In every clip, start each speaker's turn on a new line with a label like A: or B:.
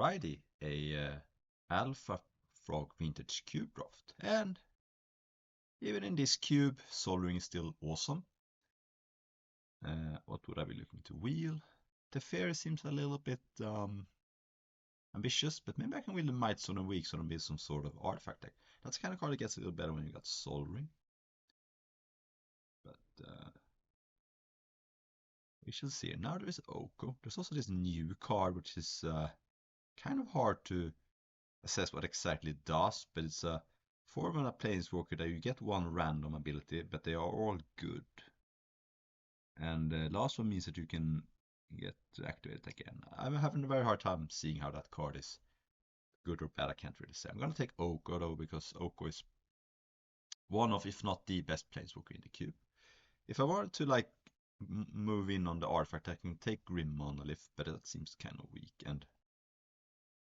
A: Alrighty, a Alpha Frog Vintage Cube draft. And even in this cube, soloing is still awesome. What would I be looking to wheel? The Fairy seems a little bit ambitious, but maybe I can wheel the Might Stone and Weak Stone and build some sort of artifact deck. That's the kind of card that gets a little better when you got soloing. But we shall see. Now there is Oko. There's also this new card, which is kind of hard to assess what exactly it does, but it's a 4-mana planeswalker that you get one random ability, but they are all good. And the last one means that you can get to activate it again. I'm having a very hard time seeing how that card is good or bad. I can't really say. I'm gonna take Oko though, because Oko is one of, if not the best planeswalker in the cube. If I wanted to like move in on the artifact, I can take Grim Monolith, but that seems kind of weak. And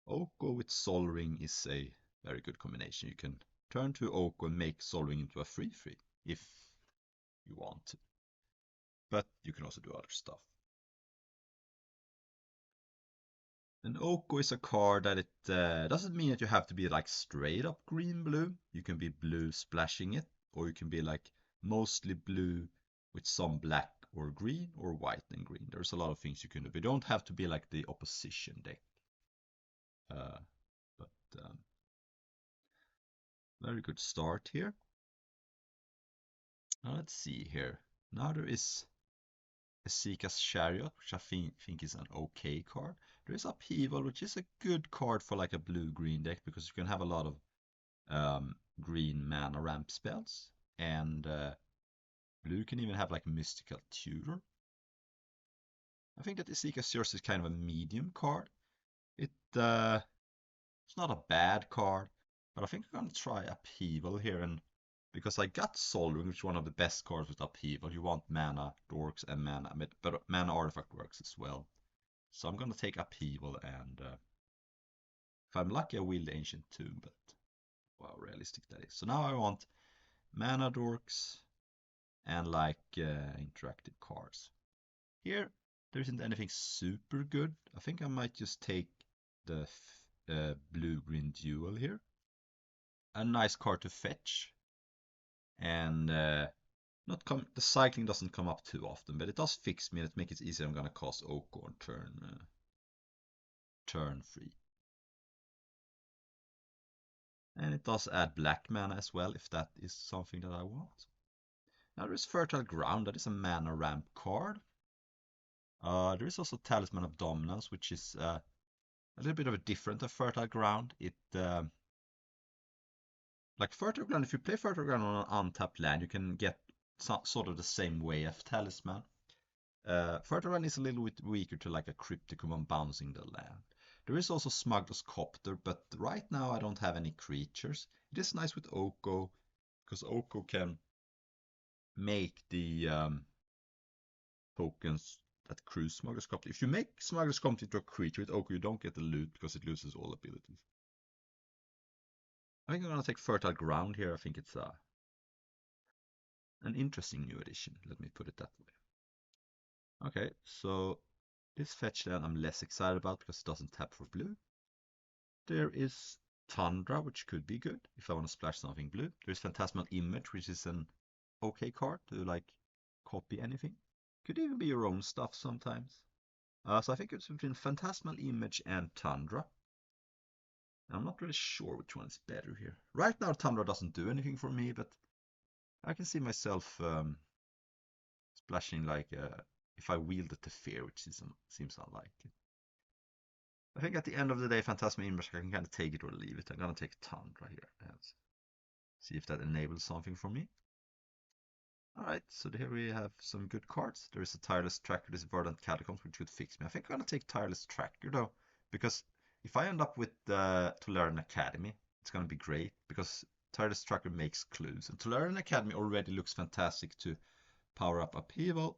A: Oko with Sol Ring is a very good combination. You can turn to Oko and make Sol Ring into a 3/3 if you want to. But you can also do other stuff. And Oko is a card that it doesn't mean that you have to be like straight up green-blue. You can be blue splashing it, or you can be like mostly blue with some black or green, or white and green. There's a lot of things you can do. But you don't have to be like the opposition deck. Very good start here. Now let's see here. Now there is Esika's Chariot, which I think is an okay card. There is Upheaval, which is a good card for like a blue-green deck, because you can have a lot of green mana ramp spells. And blue can even have like Mystical Tutor. I think that Esika's Chariot is kind of a medium card. It's not a bad card, but I think I'm gonna try Upheaval here, and because I got Sol Ring, which is one of the best cards with Upheaval. You want mana dorks and mana, but mana artifact works as well. So I'm gonna take Upheaval, and if I'm lucky, I will the Ancient Tomb, but wow, realistic that is. So now I want mana dorks and like interactive cards. Here, there isn't anything super good. I think I might just take the blue-green duel here. A nice card to fetch. And the cycling doesn't come up too often, but it does fix me and it makes it easier. I'm gonna cast Oko on turn 3. And it does add black mana as well, if that is something that I want. Now there is Fertile Ground, that is a mana ramp card. There is also Talisman of Dominance, which is a little bit of a different of Fertile Ground. Like Fertile Ground, if you play Fertile Ground on an untapped land, you can get sort of the same way as Talisman. Fertile Ground is a little bit weaker to like a Crypticum on bouncing the land. There is also Smuggler's Copter, but right now I don't have any creatures. It is nice with Oko, because Oko can make the tokens that cruise Smuggler's Copter. If you make Smuggler's Copter into a creature with Oko, you don't get the loot because it loses all abilities. I think I'm gonna take Fertile Ground here. I think it's an interesting new addition. Let me put it that way. Okay, so this fetch land I'm less excited about because it doesn't tap for blue. There is Tundra, which could be good if I want to splash something blue. There's Phantasmal Image, which is an okay card to like copy anything. Could even be your own stuff sometimes. So I think it's between Phantasmal Image and Tundra. I'm not really sure which one is better here. Right now, Tundra doesn't do anything for me, but I can see myself splashing like if I wield the Teferi, which seems unlikely. I think at the end of the day, Phantasmal Image, I can kind of take it or leave it. I'm gonna take Tundra here and see if that enables something for me. Alright, so here we have some good cards. There is a Tireless Tracker, this Verdant Catacombs, which would fix me. I think I'm gonna take Tireless Tracker though, because if I end up with Tolarian Academy, it's gonna be great, because Tireless Tracker makes clues. And Tolarian Academy already looks fantastic to power up Upheaval.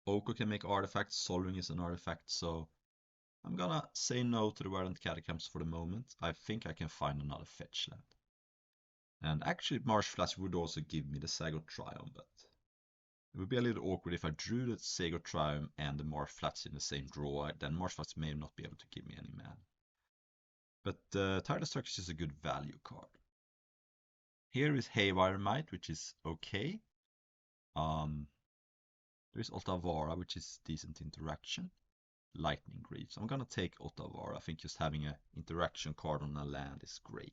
A: Oko can make artifacts, Sol Ring is an artifact, so I'm gonna say no to the Verdant Catacombs for the moment. I think I can find another fetch land. And actually Marsh Flash would also give me the Sagot Triumph, but It would be a little awkward if I drew the Sago Triumph and the Marsh Flats in the same draw. Then Marsh Flats may not be able to give me any mana. But Tireless Structure is a good value card. Here is Haywire Might, which is okay. There is Otavara, which is decent interaction. Lightning Greaves. I'm gonna take Otavara. I think just having an interaction card on a land is great.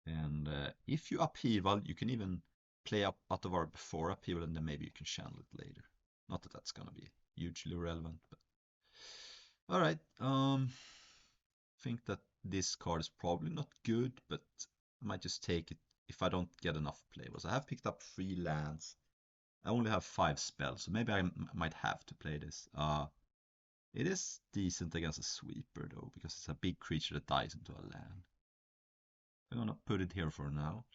A: And if you upheaval, you can even play up Otavara before upheaval, and then maybe you can channel it later. Not that that's gonna be hugely relevant, but all right. Think that this card is probably not good, but I might just take it if I don't get enough players. I have picked up 3 lands. I only have 5 spells, so maybe I might have to play this. It is decent against a sweeper though, because it's a big creature that dies into a land. I'm gonna put it here for now.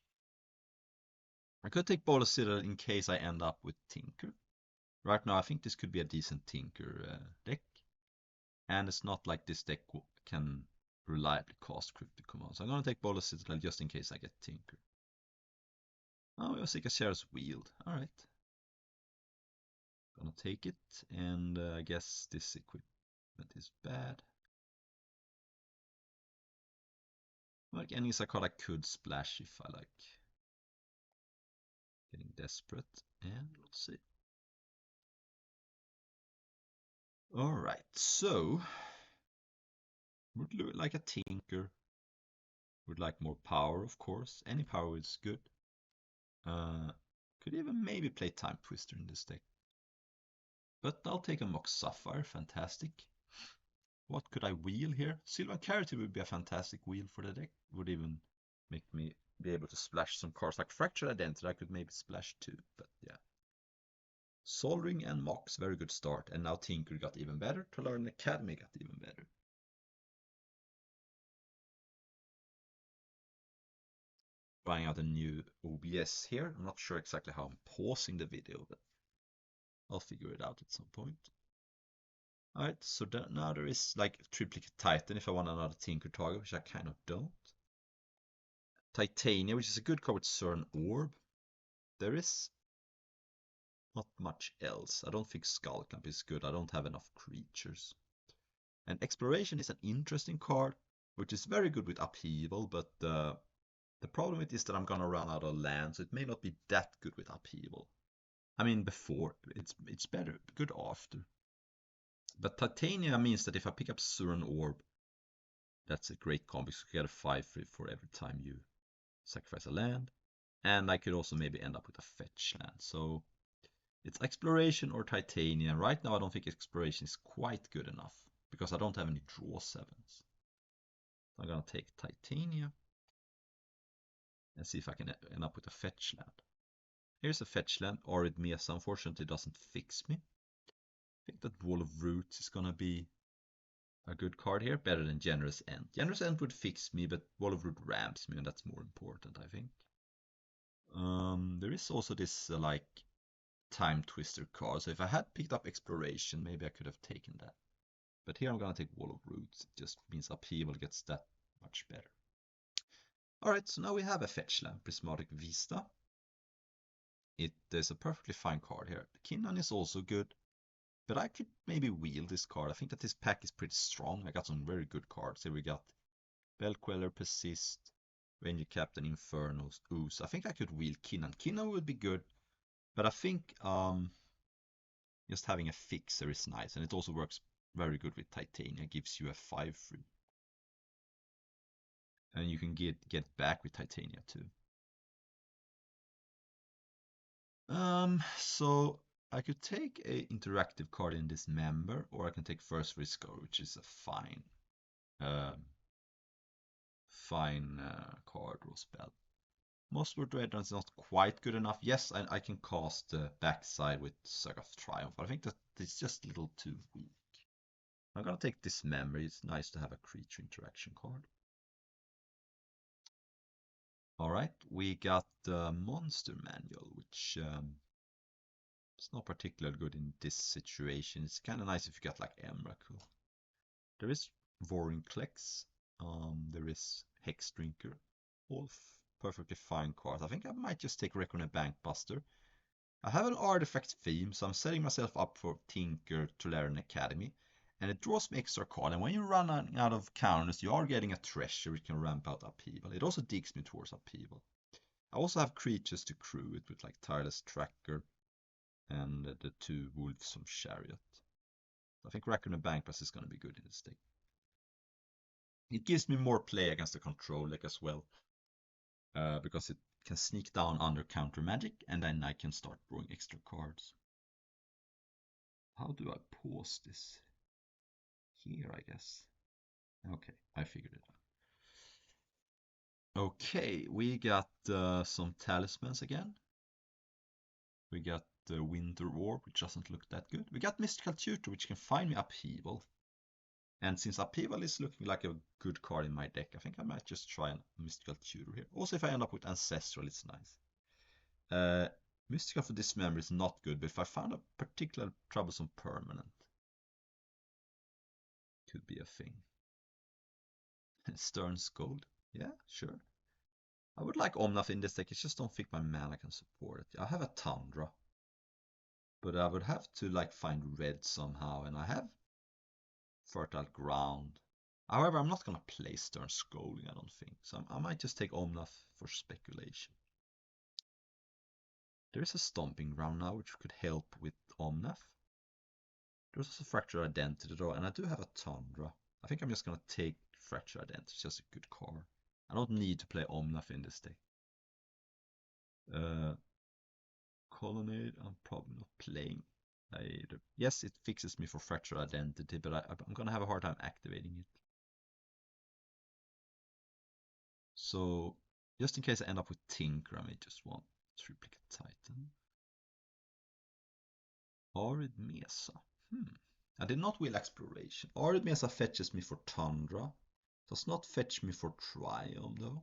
A: I could take Bola Citadel in case I end up with Tinker. Right now I think this could be a decent Tinker deck. And it's not like this deck can reliably cast cryptic commands. So I'm gonna take Bola Citadel just in case I get Tinker. Oh, Yosika shares Wield. Alright. Gonna take it, and I guess this equipment is bad. Like any card I could splash if I like. Getting desperate, and we'll see. Alright, so would look like a Tinker. Would like more power, of course. Any power is good. Could even maybe play Time Twister in this deck. But I'll take a Mox Sapphire, fantastic. What could I wheel here? Sylvan Carity would be a fantastic wheel for the deck. Would even make me be able to splash some cards like Fractured Identity. I could maybe splash 2, but yeah. Sol Ring and Mox, very good start. And now Tinker got even better. To Learn Academy got even better. Trying out a new OBS here. I'm not sure exactly how I'm pausing the video, but I'll figure it out at some point. Alright, so now there is like Triplicate Titan if I want another Tinker target, which I kind of don't. Titania, which is a good card with Cern Orb. There is not much else. I don't think Skullclamp is good. I don't have enough creatures. And Exploration is an interesting card, which is very good with Upheaval, but the problem with it is that I'm gonna run out of land, so it may not be that good with Upheaval. I mean, before, it's better, good after. But Titania means that if I pick up Suran Orb, that's a great combo because you get a 5/3 for every time you sacrifice a land. And I could also maybe end up with a fetch land. So it's Exploration or Titania. Right now I don't think Exploration is quite good enough because I don't have any draw 7s. So I'm gonna take Titania and see if I can end up with a fetch land. Here's a fetch land. Arid Mesa unfortunately doesn't fix me. I think that Wall of Roots is gonna be a good card here, better than Generous End. Generous End would fix me, but Wall of Root ramps me, and that's more important, I think. There is also this like Time Twister card, so if I had picked up Exploration, maybe I could have taken that. But here I'm gonna take Wall of Roots. It just means Upheaval gets that much better. Alright, so now we have a fetch land, Prismatic Vista. It is a perfectly fine card here. Kinnan is also good. But I could maybe wheel this card. I think that this pack is pretty strong. I got some very good cards. Here we got Bellqueller, Persist, Ranger Captain, Infernos, Ooze. I think I could wheel Kinnan. Kinnan would be good, but I think just having a fixer is nice. And it also works very good with Titania. Gives you a 5/3. And you can get back with Titania too. So I could take a interactive card in this member, or I can take First Risker, which is a fine card or spell. Mosswood Dreadnought is not quite good enough. Yes, I can cast the backside with Saga of Triumph, but I think that it's just a little too weak. I'm gonna take Dismember. It's nice to have a creature interaction card. Alright, we got the Monster Manual, which it's not particularly good in this situation. It's kind of nice if you got like Emrakul. There is Vorinclex. There is Hex Drinker. All perfectly fine cards. I think I might just take Reckoner Bankbuster. I have an artifact theme, so I'm setting myself up for Tinker to learn Academy. And it draws me extra card, and when you run out of counters, you are getting a treasure which can ramp out upheaval. It also digs me towards upheaval. I also have creatures to crew it with, like Tireless Tracker and the two wolves from Chariot. I think Raccoon and Bankpass is going to be good in this deck. It gives me more play against the control deck as well, because it can sneak down under counter magic, and then I can start drawing extra cards. How do I pause this? Here, I guess. Okay, I figured it out. Okay, we got some talismans again. We got the Winter Orb, which doesn't look that good. We got Mystical Tutor, which can find me Upheaval. And since Upheaval is looking like a good card in my deck, I think I might just try a Mystical Tutor here. Also, if I end up with Ancestral, it's nice. Mystical for Dismember is not good, but if I found a particular troublesome permanent, could be a thing. Stern Scold, yeah, sure. I would like Omnath in this deck, I just don't think my mana can support it. I have a Tundra, but I would have to like find red somehow, and I have Fertile Ground. However, I'm not gonna play Stern Scolding, I don't think, so I might just take Omnath for speculation. There is a Stomping Ground now, which could help with Omnath. There's also Fractured Identity though, and I do have a Tundra. I think I'm just gonna take Fractured Identity, it's just a good card. I don't need to play Omnath in this deck. Colonnade, I'm probably not playing either. Yes, it fixes me for Fractured Identity, but I'm gonna have a hard time activating it. So, just in case I end up with Tinker, I may just want Triplicate Titan. Arid Mesa. I did not will Exploration. Arid Mesa fetches me for Tundra. Does not fetch me for Triumph though.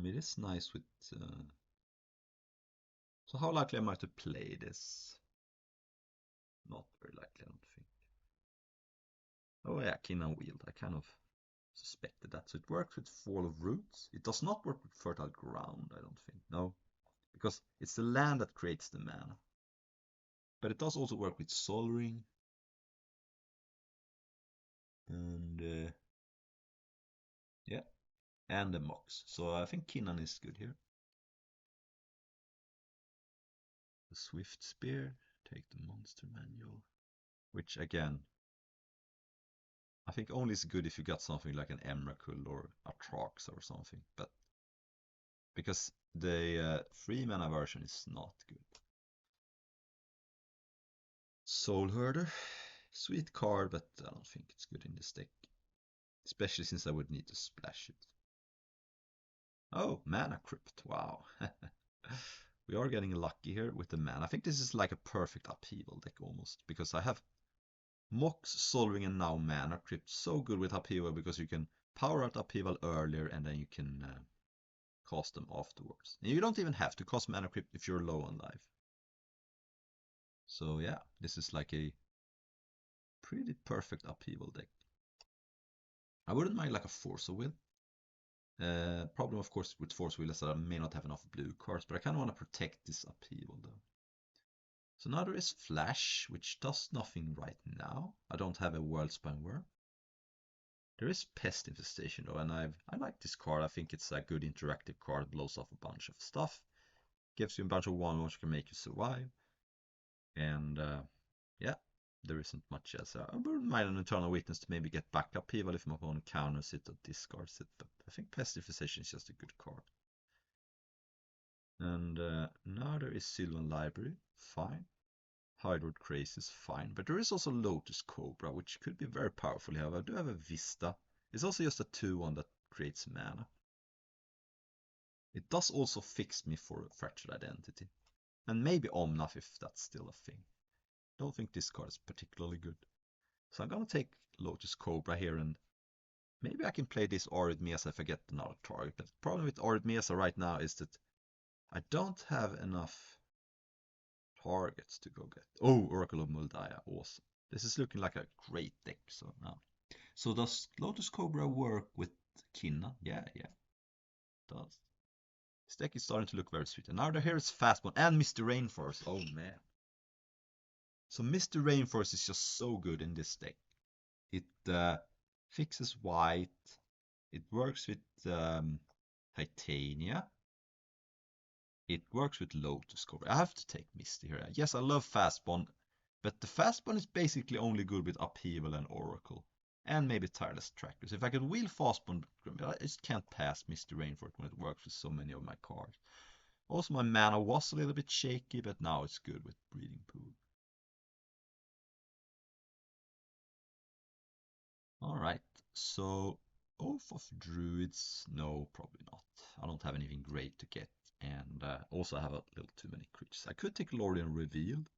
A: It is nice with... So how likely am I to play this? Not very likely, I don't think. Oh yeah, Kinnan Wield. I kind of suspected that. So it works with Fall of Roots. It does not work with Fertile Ground, I don't think. No, because it's the land that creates the mana. But it does also work with Sol Ring. And yeah, and the Mox. So I think Kinnan is good here. The Swift Spear, take the Monster Manual. Which again, I think only is good if you got something like an Emrakul or a Trax or something. But because the 3-mana version is not good. Soul Herder, sweet card, but I don't think it's good in this deck. Especially since I would need to splash it. Oh, Mana Crypt, wow. We are getting lucky here with the mana. I think this is like a perfect upheaval deck almost, because I have Mox, Sol Ring, and now Mana Crypt. So good with upheaval because you can power out upheaval earlier and then you can cast them afterwards. And you don't even have to cast Mana Crypt if you're low on life. So yeah, this is like a pretty perfect upheaval deck. I wouldn't mind like a Force of Will. Problem of course with Force of Will is that I may not have enough blue cards, but I kind of want to protect this upheaval though. So now there is Flash, which does nothing right now. I don't have a Worldspine Worm. There is Pest Infestation though, and I like this card. I think it's a good interactive card, blows off a bunch of stuff, gives you a bunch of 1/1 which can make you survive. And yeah, there isn't much else. I wouldn't mind an Eternal Witness to maybe get back upheaval if my opponent counters it or discards it, but I think Pest Infestation is just a good card. And now there is Sylvan Library, fine. Hydroid Craze is fine, but there is also Lotus Cobra, which could be very powerful. However, I do have a Vista. It's also just a 2/1 that creates mana. It does also fix me for Fractured Identity. And maybe Omnath if that's still a thing. Don't think this card is particularly good. So I'm gonna take Lotus Cobra here, and maybe I can play this Arid Mesa if I get another target. But the problem with Arid Mesa right now is that I don't have enough targets to go get. Oh, Oracle of Muldiah, awesome. This is looking like a great deck. So now, so does Lotus Cobra work with Kinnan? Yeah, it does. This deck is starting to look very sweet. And now here is Fastball and Mr. Rainforest. Oh man. So Mr. Rainforest is just so good in this deck. It fixes white. It works with Titania. It works with Lotus Cobra. I have to take Misty here. Yes, I love Fastbond, but the Fastbond is basically only good with Upheaval and Oracle. And maybe Tireless Trackers. If I could wheel Fastbond, I just can't pass Misty Rainforest when it works with so many of my cards. Also, my mana was a little bit shaky, but now it's good with Breeding Pool. Alright, so Oath of Druids, no, probably not. I don't have anything great to get, and also I have a little too many creatures. I could take Lorien Revealed,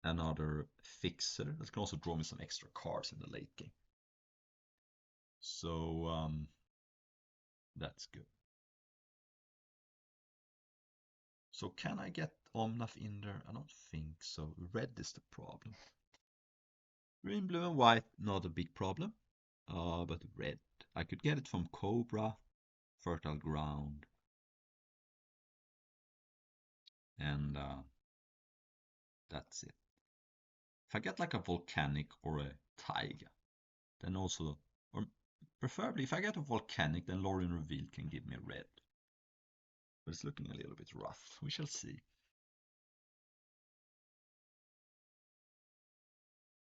A: another Fixer, that can also draw me some extra cards in the late game. So, that's good. So can I get Omnath in there? I don't think so. Red is the problem. Green, blue, and white, not a big problem. But red. I could get it from Cobra, Fertile Ground, and that's it. If I get like a Volcanic or a Taiga, then also, or preferably if I get a Volcanic, then Lorien Reveal can give me red. But it's looking a little bit rough. We shall see.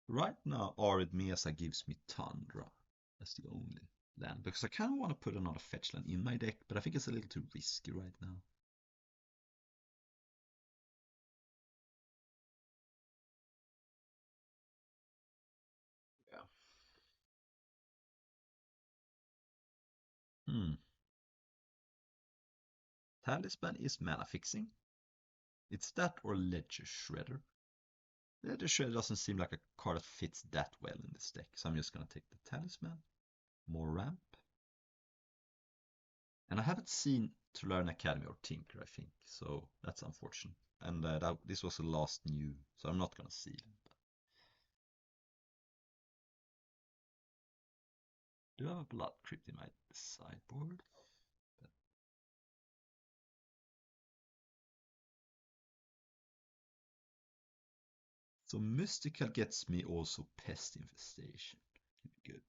A: Right now, Arid Mesa gives me Tundra. That's the only land. Because I kind of want to put another fetch land in my deck, but I think it's a little too risky right now. Yeah. Talisman is mana fixing. It's that or Ledger Shredder. Ledger Shredder doesn't seem like a card that fits that well in this deck, so I'm just gonna take the Talisman. More ramp. And I haven't seen To Learn Academy or Tinker, I think, so that's unfortunate. And this was the last new, so I'm not gonna see them. Do I have a Blood Crypt in my sideboard? So Mystical gets me also Pest Infestation. Good.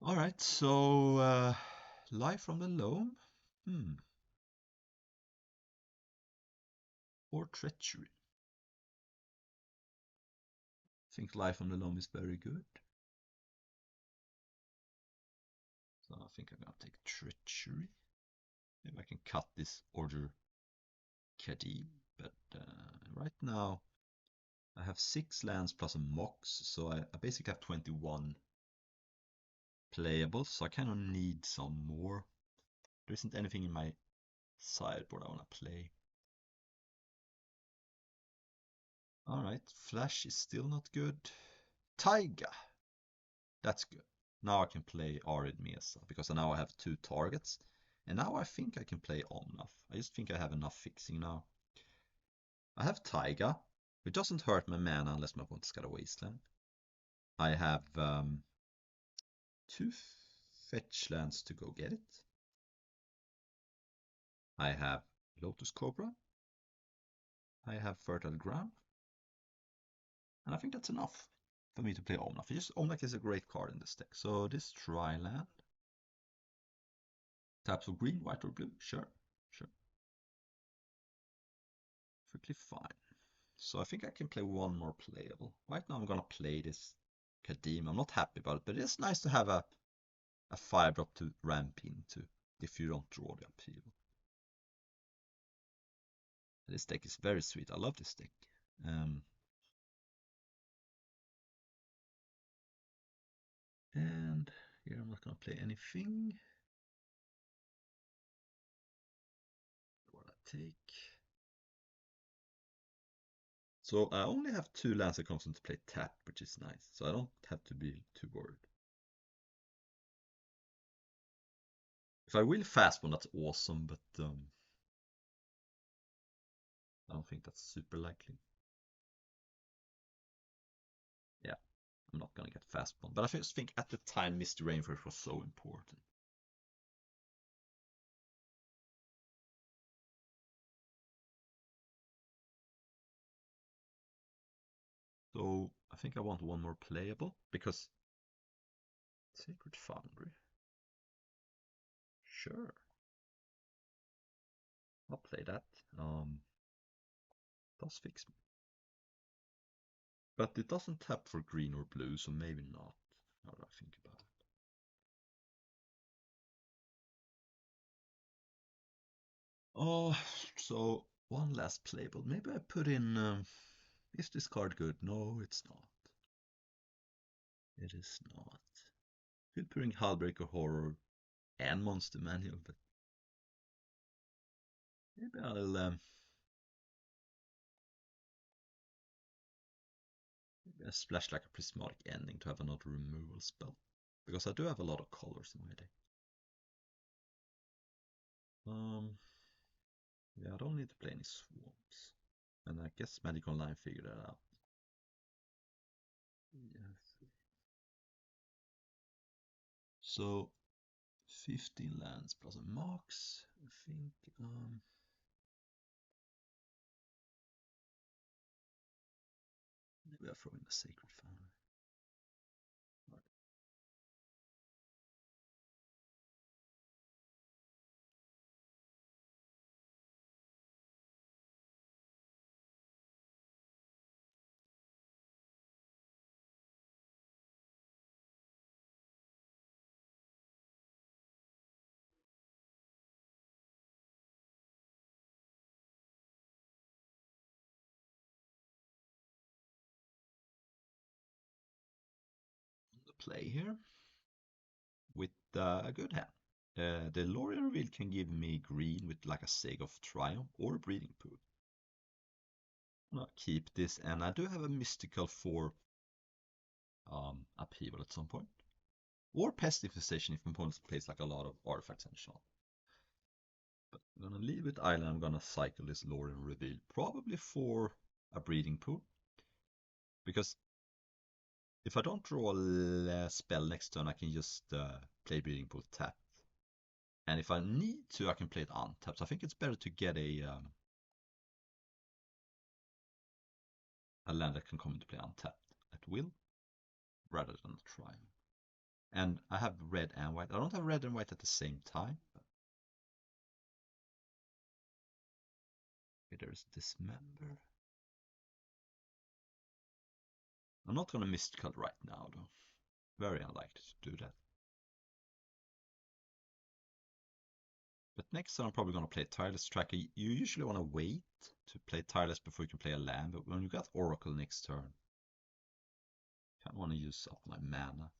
A: Alright, so Life from the Loam. Or Treachery. I think Life on the Loam is very good. So I think I'm gonna take Treachery. Maybe I can cut this Order Kadim, but right now I have 6 lands plus a Mox, so I basically have 21 playables, so I kind of need some more. There isn't anything in my sideboard I want to play. Alright, Flash is still not good. Taiga! That's good. Now I can play Arid Mesa, because now I have 2 targets. And now I think I can play Omnath. I just think I have enough fixing now. I have Taiga. It doesn't hurt my mana unless my opponent's got a Wasteland. I have 2 fetch lands to go get it. I have Lotus Cobra. I have Fertile Ground. And I think that's enough for me to play Omnath. Omnath is a great card in this deck. So this tri-land. Taps of green, white, or blue. Sure. Perfectly fine. So I think I can play one more playable. Right now I'm gonna play this Kadim. I'm not happy about it, but it's nice to have a 5-drop to ramp into if you don't draw the upheaval. This deck is very sweet. I love this deck. And here I'm not gonna play anything. What I take. So I only have 2 lands that comes into play tapped, which is nice. So I don't have to be too worried. If I will fast one, that's awesome, but I don't think that's super likely. Yeah, I'm not gonna get fast one. But I just think at the time Mr. Rainforest was so important. So I think I want one more playable because Sacred Foundry. Sure, I'll play that. Does fix me. But it doesn't tap for green or blue, so maybe not. Now that I think about it. Oh, so one last playable. Maybe I put in. Is this card good? No, it's not. It is not. Could put in Hullbreaker Horror and Monster Manual, but maybe maybe I splash like a Prismatic Ending to have another removal spell. Because I do have a lot of colors in my deck. Yeah, I don't need to play any swamps. And I guess Magic Online figured that out. Yes. So 15 lands plus a Mox. I think maybe I throw in a Sacred Foundry. On the play here with a good hand. The Lorien reveal can give me green with like a Sag of Triumph or a Breeding Pool. I'll keep this, and I do have a Mystical for upheaval at some point. Or Pest Infestation if my opponent plays like a lot of artifacts and shot. But I'm gonna leave it island. I'm gonna cycle this Lorien reveal, probably for a Breeding Pool. Because if I don't draw a spell next turn, I can just play Breeding Pool tapped. And if I need to, I can play it untapped. So I think it's better to get a land that can come into play untapped at will, rather than try. And I have red and white. I don't have red and white at the same time. But okay, there's Dismember. I'm not gonna Mystical right now, though. Very unlikely to do that. But next turn I'm probably gonna play Tireless Tracker. You usually want to wait to play Tireless before you can play a land, but when you got Oracle next turn, I kind of want to use up my mana.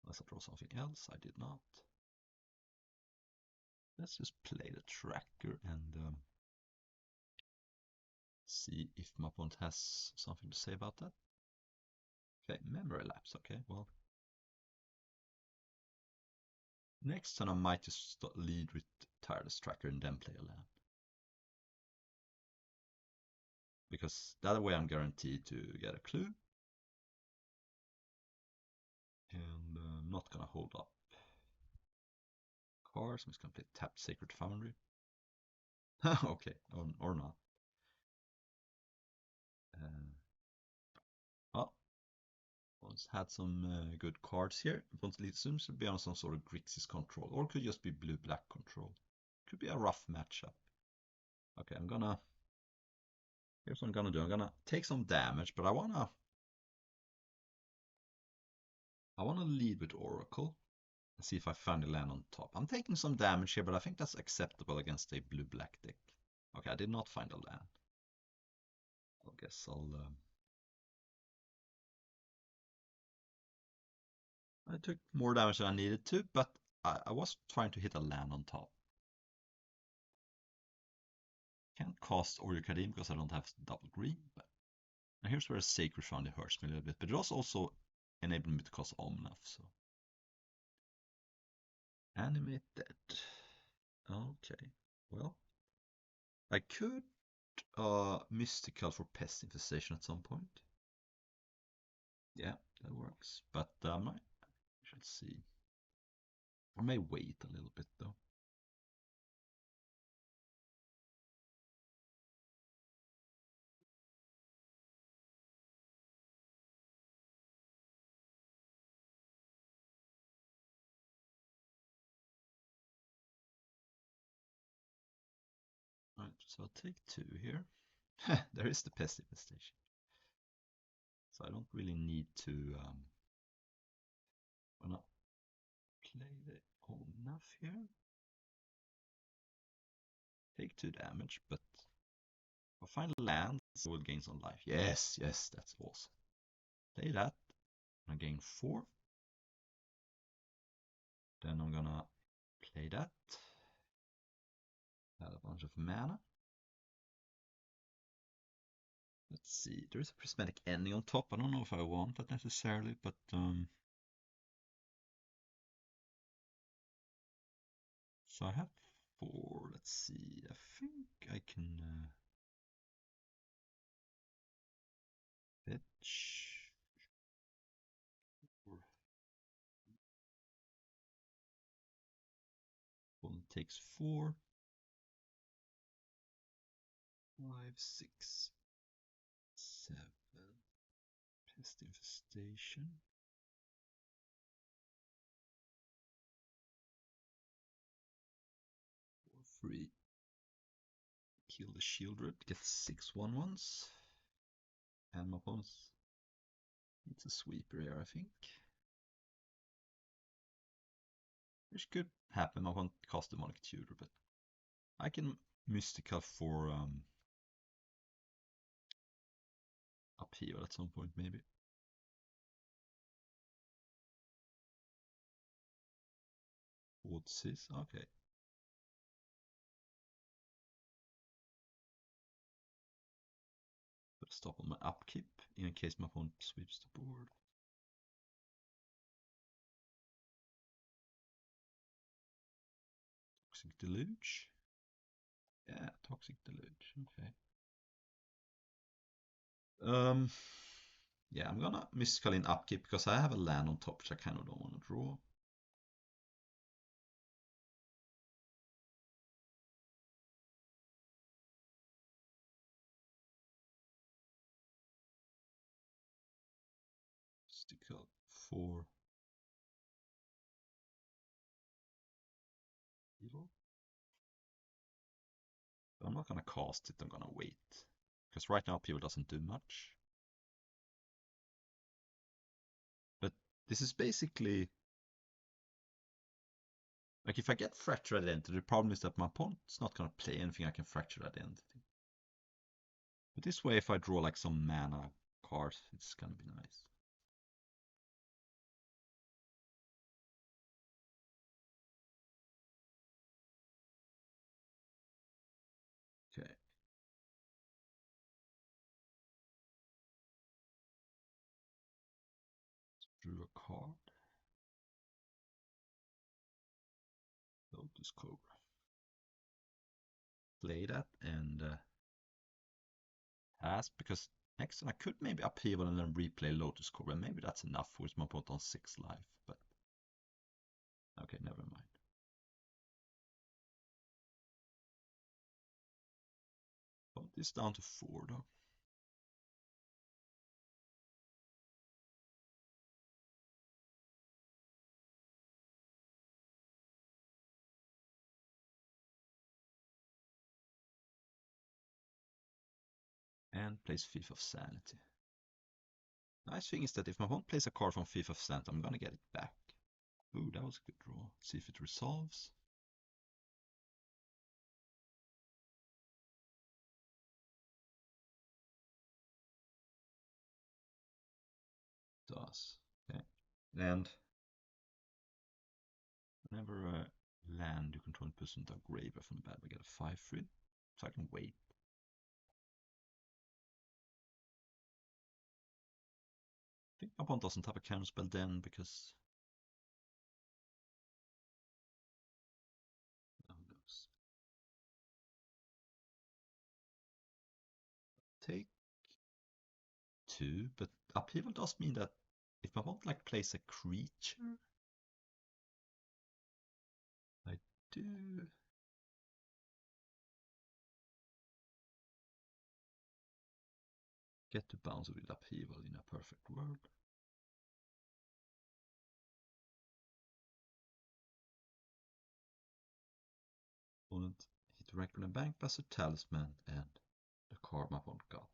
A: Unless I draw something else, I did not. Let's just play the tracker and see if my opponent has something to say about that. Okay, memory lapse. Okay, well. Next turn I might just lead with Tireless Tracker and then play a land. Because that way I'm guaranteed to get a clue. And I'm not gonna hold up cards. I'm just gonna play Tapped Sacred Foundry. Okay, or not. Oh, once had some good cards here. It seems to be on some sort of Grixis control, or it could just be blue-black control. Could be a rough matchup. Okay, here's what I'm gonna do. I'm gonna take some damage, but I wanna lead with Oracle and see if I find a land on top. I'm taking some damage here, but I think that's acceptable against a blue-black deck. Okay, I did not find a land. I guess I took more damage than I needed to, but I was trying to hit a land on top. Can't cast Oriokadim because I don't have double green. But and here's where Sacred Foundry hurts me a little bit, but it also enabled me to cast Omnath. So Animate Dead. Okay, well, I could Mystical for Pest Infestation at some point. Yeah, that works. But I should see. I may wait a little bit though. So I'll take 2 here. There is the pest infestation. So I don't really need to wanna play the old enough here. Take 2 damage, but I'll find land, so we'll gain some life. Yes, yes, that's awesome. Play that. I gain 4. Then I'm gonna play that. Add a bunch of mana. Let's see, there is a prismatic ending on top. I don't know if I want that necessarily, but so I have 4. Let's see, I think I can fetch. One takes 4. 5, 6, 7. Pest infestation. 4, 3. Kill the shieldred. Get 6 1/1s. And my opponent needs a sweeper here, I think. Which could happen. I won't cast Demonic Tutor, but I can Mystical for upheaval at some point, maybe. What's this? Okay. Put a stop on my upkeep in case my opponent sweeps the board. Toxic Deluge. Yeah, Toxic Deluge. Okay. Yeah, I'm gonna Mystical in upkeep because I have a land on top which I kind of don't want to draw. Mystical for evil. But I'm not gonna cast it, I'm gonna wait. Because right now people doesn't do much. But this is basically like if I get Fractured Identity, the problem is that my opponent's not gonna play anything I can Fractured Identity. But this way if I draw like some mana cards, it's gonna be nice. Okay. Drew a card. Lotus Cobra. Play that and pass because next I could maybe upheaval and then replay Lotus Cobra. Maybe that's enough with my opponent on 6 life, but okay, never mind. Put this down to 4 though. And plays Thief of Sanity. Nice thing is that if my opponent plays a card from Thief of Sanity, I'm gonna get it back. Ooh, that was a good draw. Let's see if it resolves. It does. Okay. And whenever a land you control puts into a graveyard from the bad, we get a 5/3. So I can wait. I think my opponent doesn't have a counter spell then because take 2, but upheaval does mean that if my opponent like plays a creature, I do get to bounce with upheaval in a perfect world. Opponent hit the rank with a bank plus a talisman and the card my opponent got.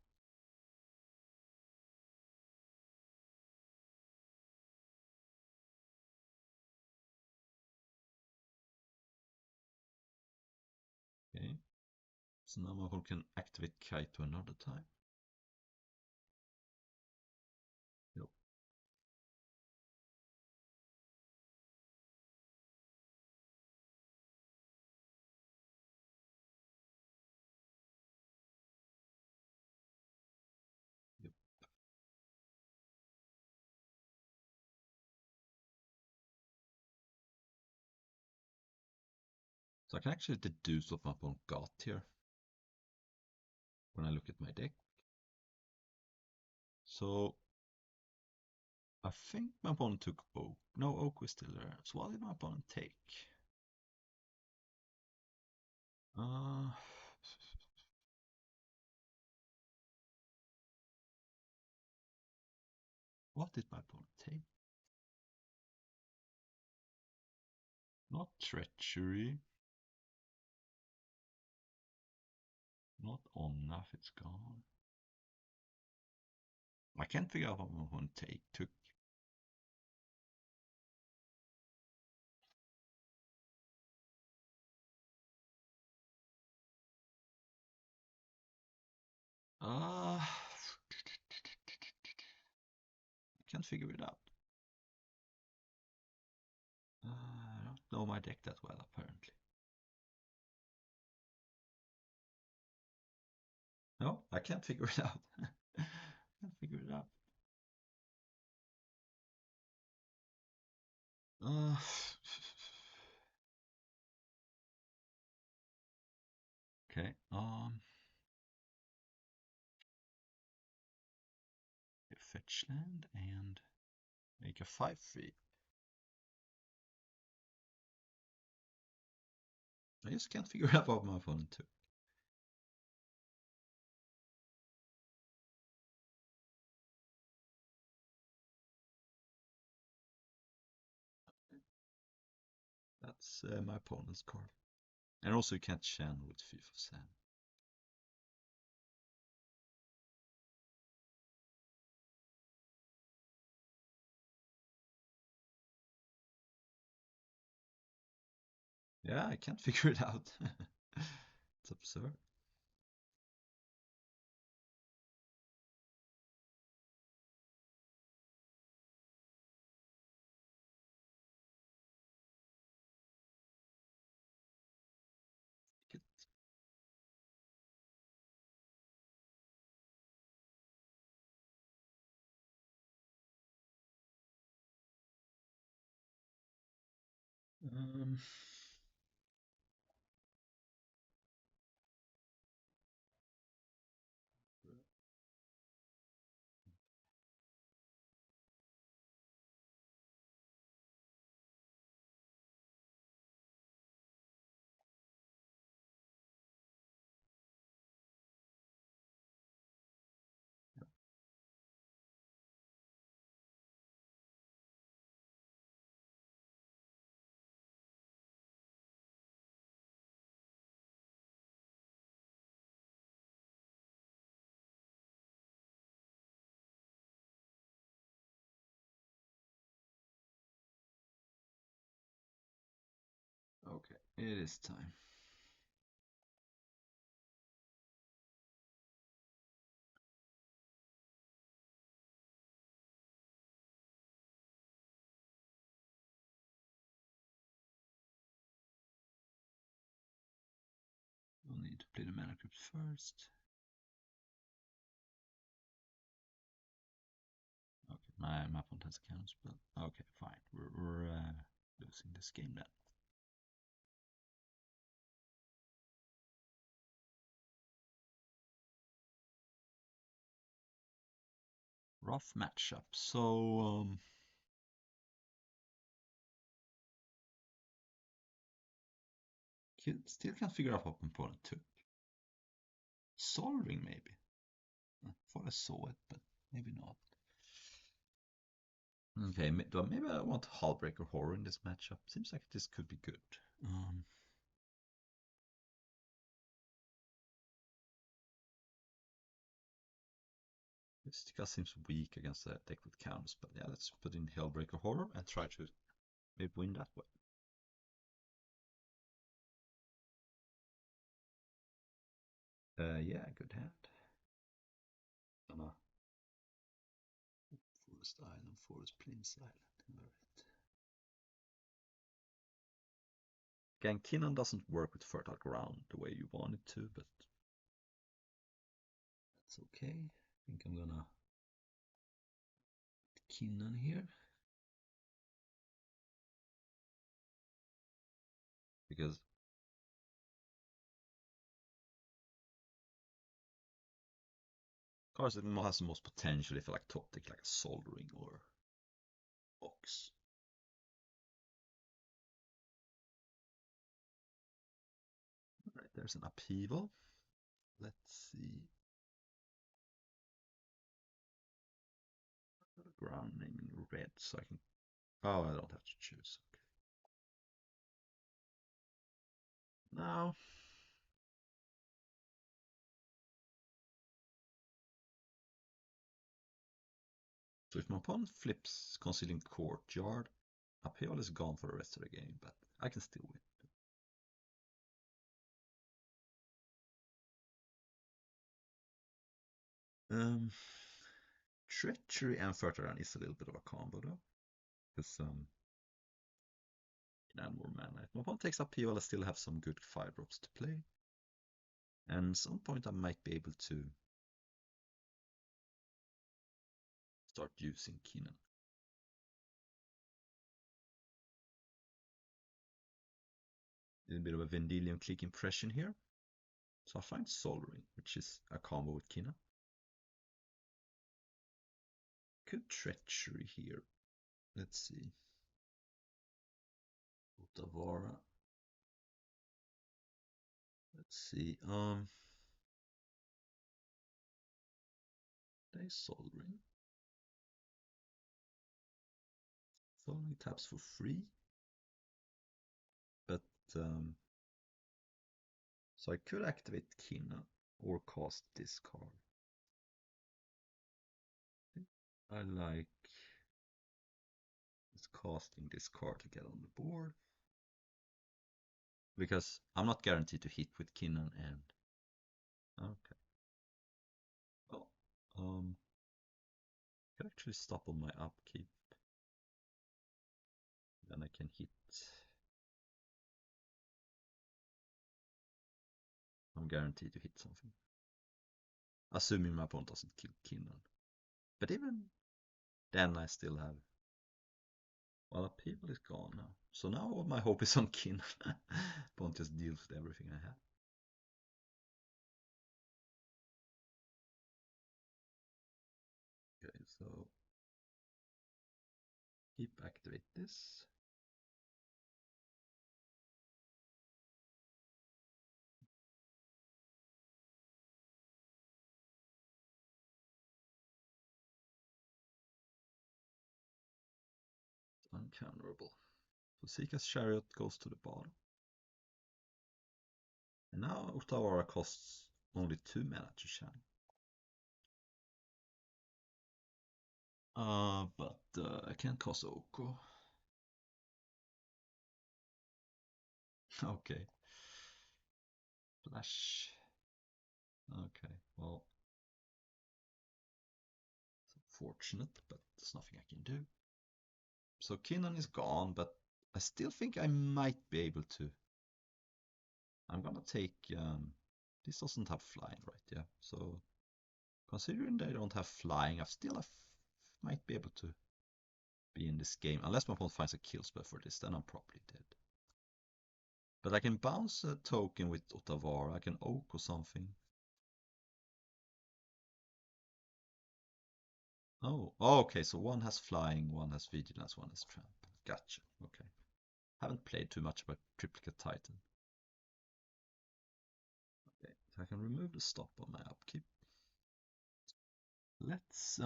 A: Okay, so now my opponent can activate Kaito another time. Yep. Yep. So I can actually deduce what my opponent got here when I look at my deck. So I think my opponent took Oak. No, Oak was still there. So what did my opponent take? Uh, what did my opponent take? Not Treachery. Not Onna if it's gone. I can't figure out what my opponent took. I can't figure it out. I don't know my deck that well, apparently. No, I can't figure it out. Can't figure it out. Uh, okay. Fetch land and make a 5/3. I just can't figure out what my opponent took. That's my opponent's card. And also you can't channel with Thief of Sand. Yeah, I can't figure it out. It's absurd. Um, okay, it is time. We'll need to play the mana crypt first. Okay, my opponent has a counter spell. Okay, fine. We're losing this game then. Rough matchup. So still can't figure out what my opponent took. Sol Ring maybe. I thought I saw it, but maybe not. Okay, maybe I want Hullbreaker Horror in this matchup. Seems like this could be good. This guy seems weak against the deck with counters, but yeah, let's put in Hellbreaker Horror and try to maybe win that way. Yeah, good hand. Forest Island, Forest Plains Island. Again, Kinnan doesn't work with fertile ground the way you want it to, but that's okay. I think I'm gonna Kinnan here. Because cards that has the most potential if I like top deck like a Soldering or Ox. Alright, there's an upheaval. Let's see. Ground name in red so I can. Oh, I don't have to choose. Okay. Now. So if my opponent flips Concealing Courtyard, upheaval is gone for the rest of the game, but I can still win. Treachery and Fertile is a little bit of a combo though. Because can add more mana. If my opponent takes upheaval, I still have some good 5-drops to play. And at some point I might be able to start using Kinnan. A little bit of a Vendilion click impression here. So I find Soldering, which is a combo with Kinnan. Could Treachery here. Let's see. Otavara. Let's see. They Soldering. Soldering taps for free. But so I could activate Kinnan or cast this card. I like casting this card to get on the board. Because I'm not guaranteed to hit with Kinnan and. Okay. Well, I could actually stop on my upkeep. Then I can hit. I'm guaranteed to hit something. Assuming my opponent doesn't kill Kinnan. But even then I still have. Well, upheaval is gone now. So now all my hope is on Kinnan. Opponent just deals with everything I have. Okay, so keep activate this. Uncounterable. So Sika's Chariot goes to the bottom. And now Otawara costs only 2 mana to channel. But I can't cast Oko. Okay. Flash. Okay, well. It's unfortunate, but there's nothing I can do. So Kinnan is gone, but I still think I might be able to. I'm gonna take. This doesn't have flying, right? Yeah. So considering they don't have flying, I still might be able to be in this game. Unless my opponent finds a kill spell for this, then I'm probably dead. But I can bounce a token with Otawara. I can Oak or something. Oh, okay. So one has flying, one has vigilance, one has tramp. Gotcha. Okay. Haven't played too much about Triplicate Titan. Okay, so I can remove the stop on my upkeep. Let's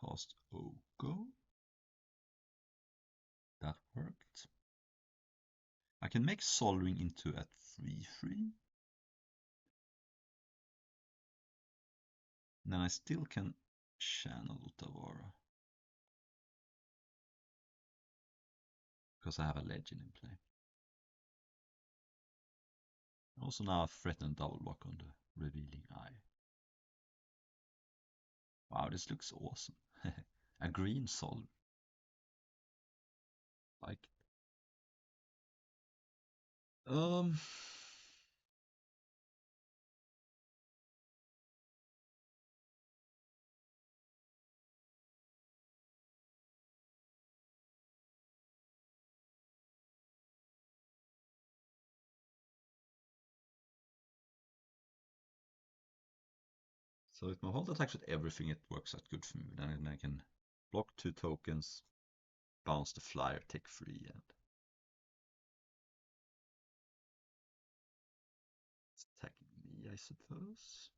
A: cast Oko. That worked. I can make Soldering into a 3/3. And then I still can channel Utavara because I have a legend in play. Also now I threaten double block on the revealing eye. Wow, this looks awesome. A green solver. Like um so if my hold attacks with everything, it works out good for me. Then I can block 2 tokens, bounce the flyer, take 3, and it's attacking me, I suppose.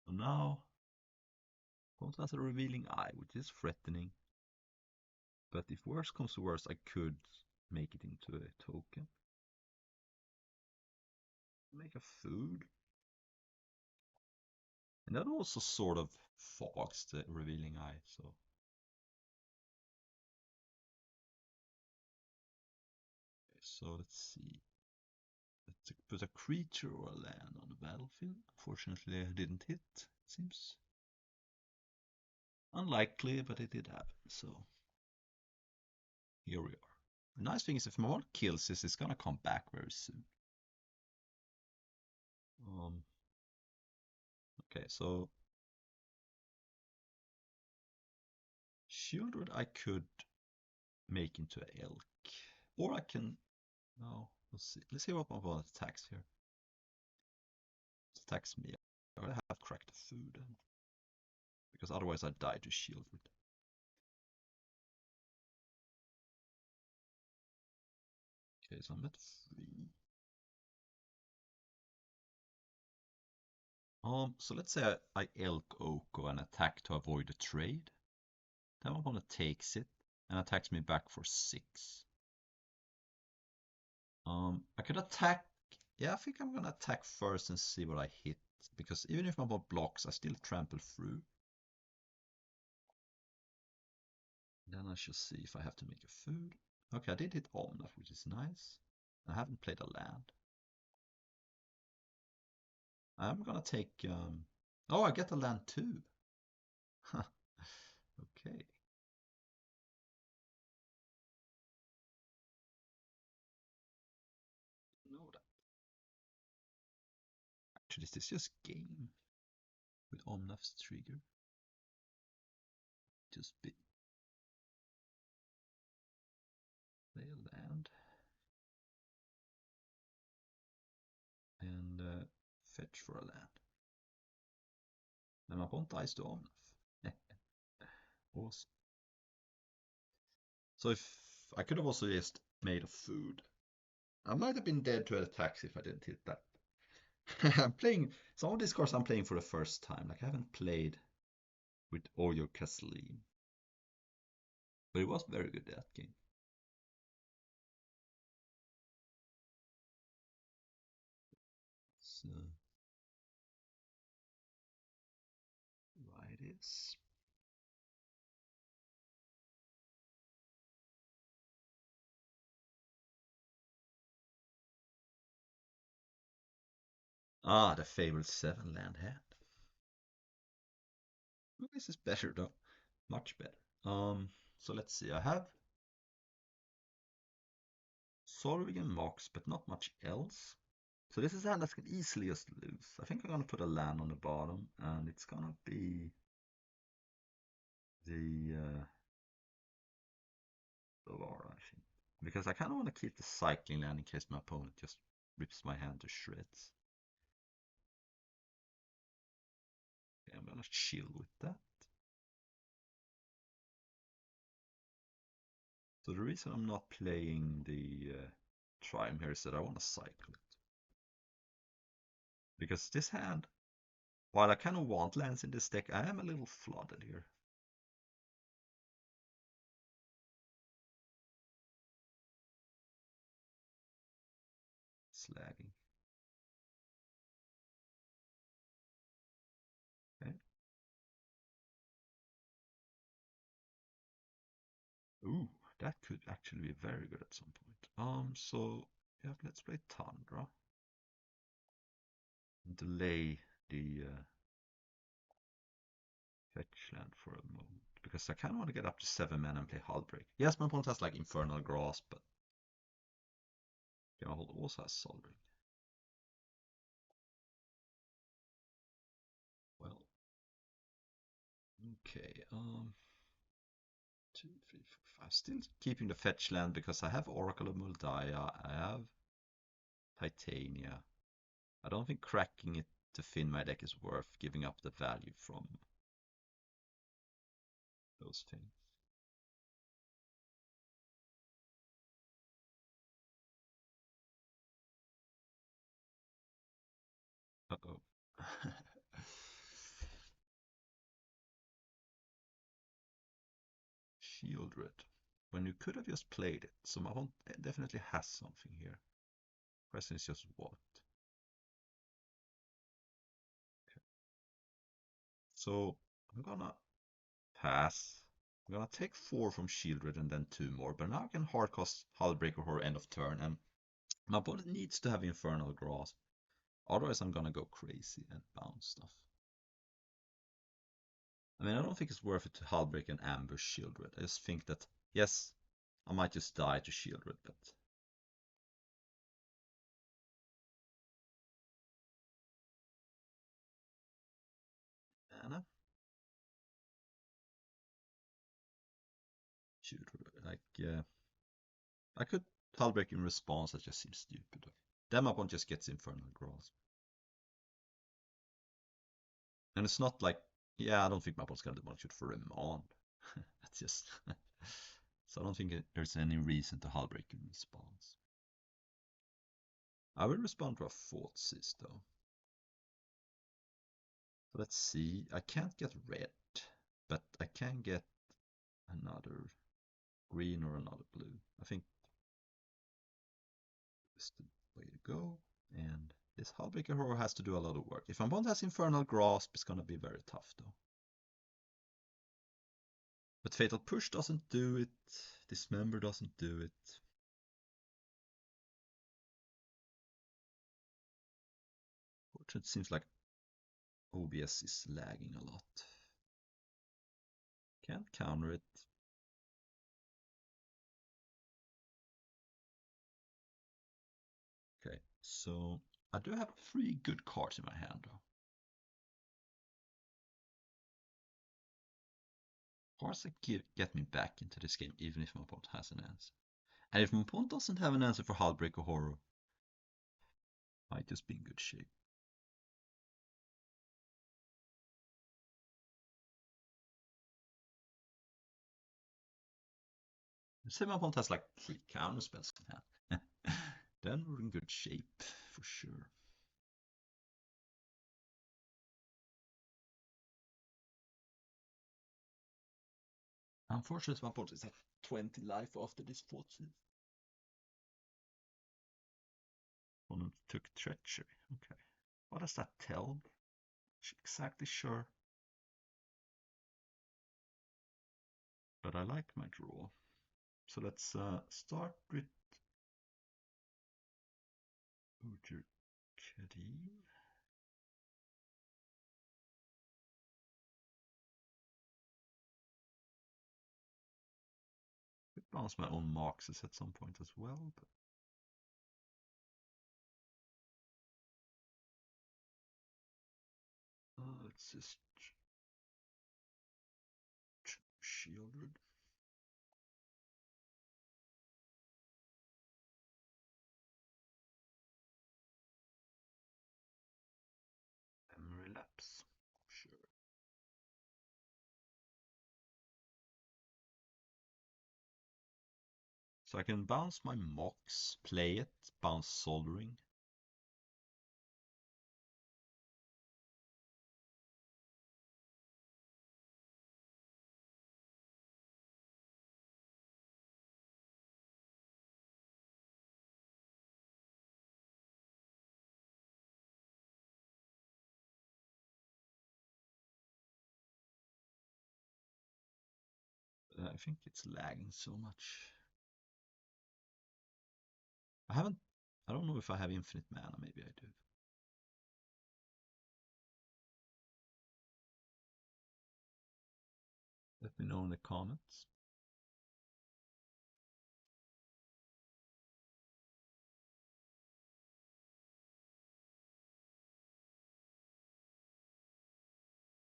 A: So now, opponent has a revealing eye, which is threatening. But if worse comes to worse, I could make it into a token. Make a food. And that also sort of fogs the revealing eye, so. Okay, so let's see. Let's put a creature or a land on the battlefield. Unfortunately, I didn't hit. Seems unlikely, but it did happen, so here we are. The nice thing is if my one kills this, it's gonna come back very soon. Okay, so Shieldred I could make into an elk. Or I can, no, let's see what my opponent attacks here. It attacks me. I would have cracked the food then. Because otherwise I'd die to Shieldred. Okay, so I'm at 3. So let's say I elk Oko and attack to avoid a trade. Then my opponent takes it and attacks me back for 6. I could attack. Yeah, I think I'm gonna attack first and see what I hit. Because even if my bot blocks, I still trample through. Then I shall see if I have to make a food. Okay, I did hit Omnath, which is nice. I haven't played a land. I'm gonna take. Oh, I get a land too. Okay. Know that. Actually, is this just game with Omnath's trigger? Just be play a land and fetch for a land. And my opponent dies to Omnath. Awesome. So if I could have also just made a food. I might have been dead to attacks if I didn't hit that. I'm playing some of these cards I'm playing for the first time. Like I haven't played with Oyo Kathleen. But it was very good that game. So right is. Ah, the favorite 7 land hand. Well, this is better though. Much better. So let's see. I have Solving and Mox, but not much else. So this is a hand that can easily just lose. I think I'm gonna put a land on the bottom, and it's gonna be the Alara, I think. Because I kind of want to keep the cycling land in case my opponent just rips my hand to shreds. Okay, I'm gonna chill with that. So the reason I'm not playing the Triumph here is that I want to cycle it. Because this hand While I kind of want lands in this deck, I am a little flooded here. It's lagging. Okay. Ooh, that could actually be very good at some point. So yeah, let's play Tundra. Delay the fetch land for a moment because I kind of want to get up to 7 mana and play Hullbreak. Yes, my opponent has like Infernal Grasp, but Hold also has Sol Ring. Well, okay. 2, 3, 4, 5. Still keeping the fetch land because I have Oracle of Muldiah. I have Titania. I don't think cracking it to fin my deck is worth giving up the value from those things. Uh-oh. Shieldred. When you could have just played it. So my opponent definitely has something here. Question is just what. Okay. So I'm gonna pass. I'm gonna take 4 from Shieldred and then 2 more. But now I can hardcast Hullbreaker Horror end of turn. And my opponent needs to have Infernal Grasp. Otherwise I'm gonna go crazy and bounce stuff. I mean, I don't think it's worth it to Hullbreak and ambush Shieldred. I just think that, yes, I might just die to Shieldred, but Anna? Shieldred, like, I could Hullbreak in response, that just seems stupid. Then my opponent just gets Infernal Grasp. And it's not like, yeah, I don't think my opponent's gonna demolish it for Remand. That's just. So I don't think there's any reason to Hullbreak in response. I will respond to a Thoughtseize though. So let's see. I can't get red, but I can get another green or another blue. I think this is the way to go. And this Hullbreaker Horror has to do a lot of work. If my opponent has Infernal Grasp, it's gonna be very tough though. But Fatal Push doesn't do it. Dismember doesn't do it. It seems like OBS is lagging a lot. Can't counter it. Okay, so I do have 3 good cards in my hand though. Cards that get me back into this game even if my opponent has an answer. And if my opponent doesn't have an answer for Hullbreaker Horror, I might just be in good shape. Say my opponent has like 3 counter spells in hand. Then we're in good shape for sure. Unfortunately, my opponent is at 20 life after this Thoughtseize. Opponent took treachery. Okay. What does that tell? Not exactly sure. But I like my draw. So let's start with Ujer Kadim. Could bounce my own Marxes at some point as well, but let's just Shieldred. Memory lapse. Sure. So I can bounce my Mox, play it, bounce Soldering. I think it's lagging so much. I haven't. I don't know if I have infinite mana. Maybe I do. Let me know in the comments.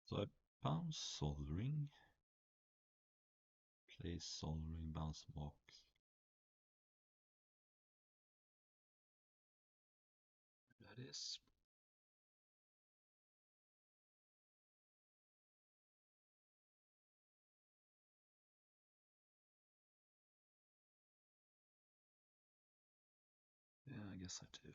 A: So I bounce Soldering, play Soldering, bounce Mox. That is. Yeah, I guess I do.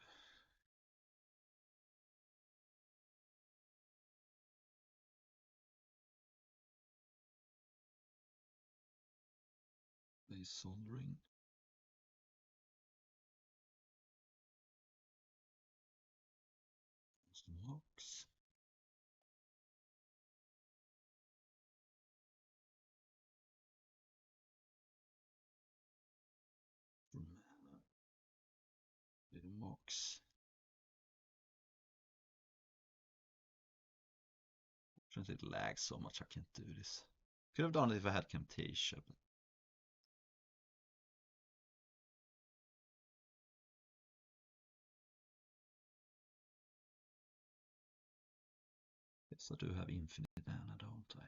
A: Play Soldering. Mox. For mana. Little Mox. Since it lags so much, I can't do this. Could have done it if I had Camtasia, but yes, I do have infinite mana, don't I?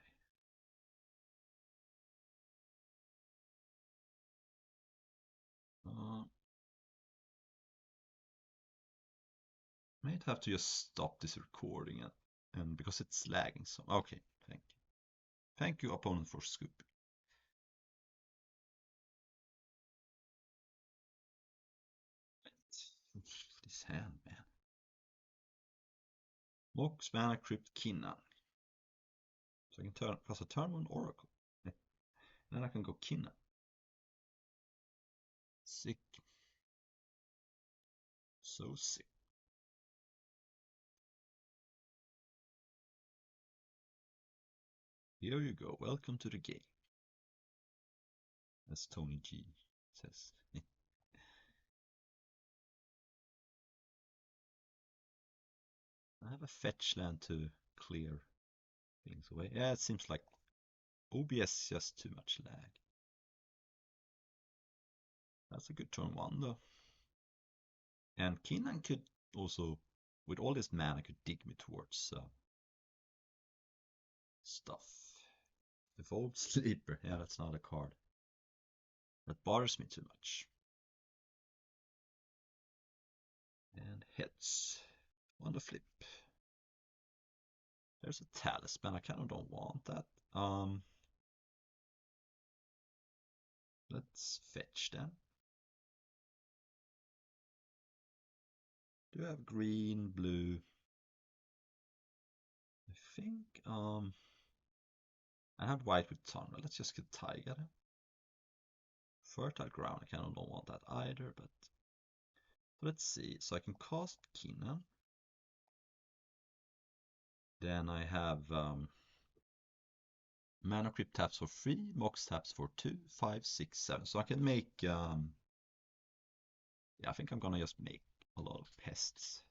A: Might have to just stop this recording and because it's lagging. So okay, thank you, opponent, for scooping. This hand, man. Mox, Mana, Crypt, Kinnan. So I can cast a turn on Oracle. Then I can go Kinnan. Sick. So sick. Here you go. Welcome to the game. As Tony G says. I have a fetch land to clear things away. Yeah, it seems like OBS just too much lag. That's a good turn one though. And Kinnan could also, with all this mana, could dig me towards stuff. Evolved Sleeper. Yeah, that's not a card. That bothers me too much. And hits. On the flip. There's a Talisman. I kind of don't want that. Let's fetch then. Do I have green, blue? I think I have white with Tunnel. Let's just get Tiger. Fertile Ground. I kind of don't want that either, but let's see. So I can cast Kinnan. Then I have Mana Crypt taps for 3, Mox taps for 2, 5, 6, 7. So I can make, yeah, I think I'm gonna just make a lot of pests.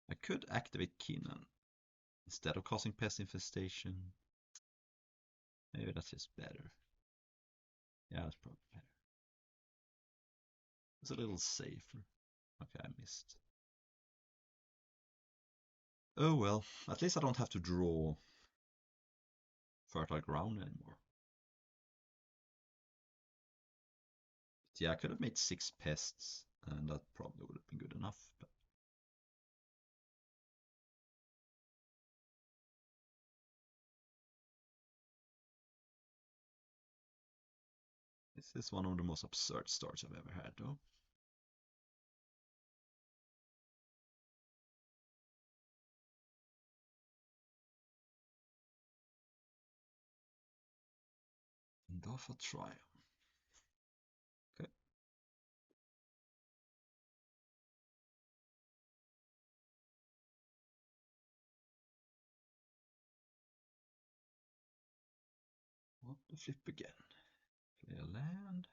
A: I could activate Kinnan instead of causing Pest Infestation. Maybe that's just better. Yeah, that's probably better. It's a little safer. Okay, I missed. Oh well, at least I don't have to draw Fertile Ground anymore. But yeah, I could have made 6 pests, and that probably would have been good enough. But this is one of the most absurd starts I've ever had, though. Dafa Trial. Okay. Want to flip again. Play a land.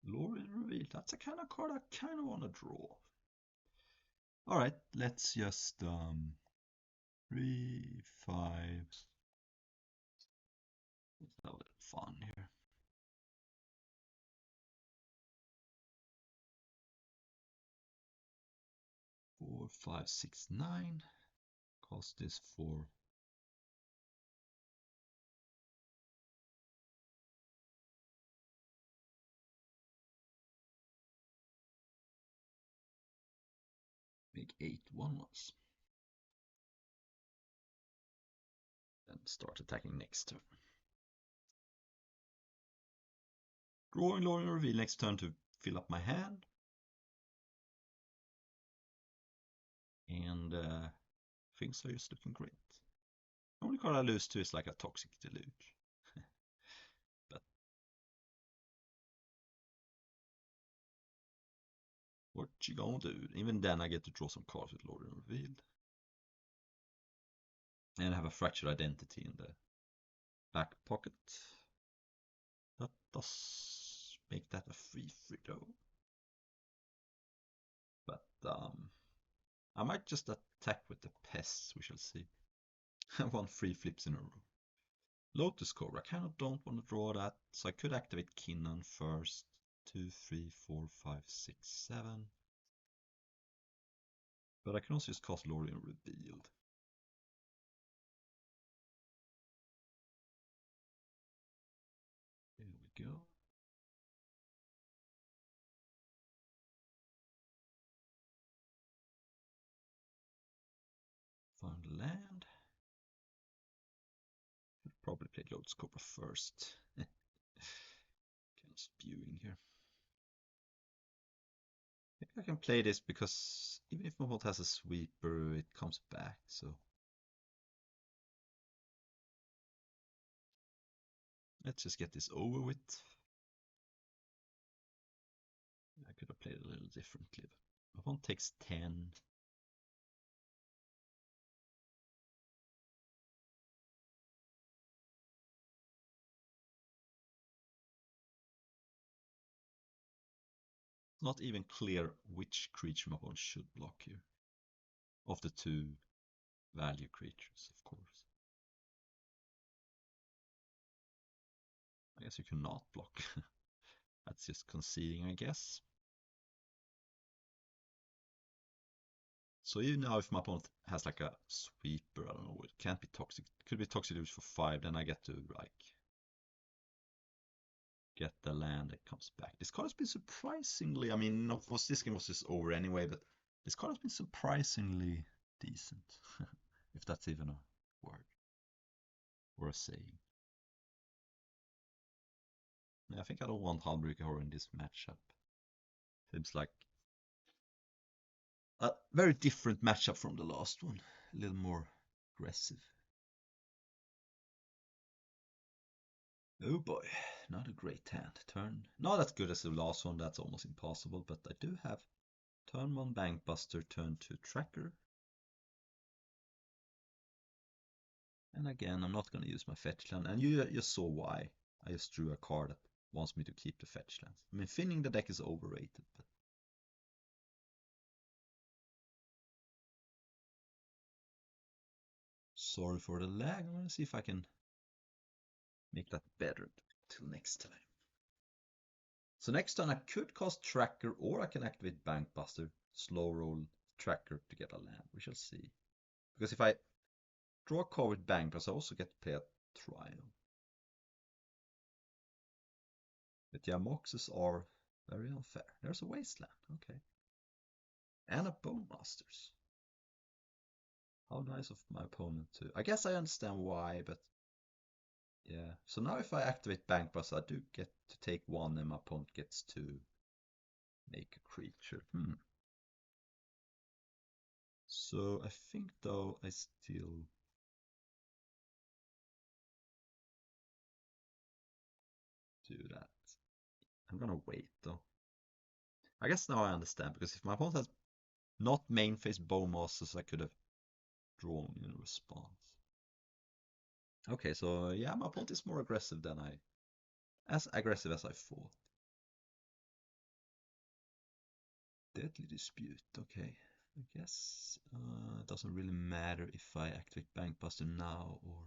A: Lorien Reveal. That's a kind of card I kind of want to draw. All right, let's just 3, 5. Let's have a little fun here. 4, 5, 6, 9. Cost this for make 8 1/1s. Then start attacking next turn. Drawing Lorien Reveal next turn to fill up my hand. And things are just looking great. The only card I lose to is like a Toxic Deluge. But what you gonna do? Even then I get to draw some cards with Lorien Revealed. And I have a Fractured Identity in the back pocket. That does make that a 3/3 though. But I might just attack with the pests, we shall see. I want 3 flips in a row. Lotus Cobra, I kind of don't want to draw that, so I could activate Kinnan first. 2, 3, 4, 5, 6, 7. But I can also just cast Lorien Revealed. Here we go. Found land. Could probably play Lotus Cobra first. Kind of spewing here. Maybe I can play this because even if my opponent has a sweeper, it comes back, so. Let's just get this over with. I could have played a little differently. My opponent takes 10. It's not even clear which creature my opponent should block here. Of the 2 value creatures, of course. I guess you cannot block. That's just conceding, I guess. So even now, if my opponent has like a sweeper, I don't know, it can't be toxic. It could be toxic for 5, then I get to like get the land that comes back. This card has been surprisingly, I mean, of course this game was just over anyway, but this card has been surprisingly decent. If that's even a word or a saying. Yeah, I think I don't want Hullbreaker Horror in this matchup. Seems like a very different matchup from the last one. A little more aggressive. Oh boy, not a great hand. Turn, not as good as the last one, that's almost impossible, but I do have turn 1 Bankbuster, turn 2 Tracker. And again, I'm not going to use my fetch land, and you just saw why. I just drew a card that wants me to keep the fetch lands. I mean, thinning the deck is overrated, but sorry for the lag. I'm going to see if I can make that better till next time. So next turn I could cast Tracker, or I can activate Bankbuster, slow roll Tracker to get a land. We shall see. Because if I draw a card with Bankbuster, I also get to play a Triumph. But yeah, Moxes are very unfair. There's a Wasteland, okay. And a Bowmasters. How nice of my opponent to. I guess I understand why, but yeah. So now if I activate Bankbuster, I do get to take 1 and my opponent gets to make a creature. So I think though I still do that. I'm gonna wait though. I guess now I understand, because if my opponent has not main phase Bowmasters, I could have drawn in response. Okay, so yeah, my opponent is more aggressive than as aggressive as I thought. Deadly Dispute, okay. I guess it doesn't really matter if I activate Bankbuster now or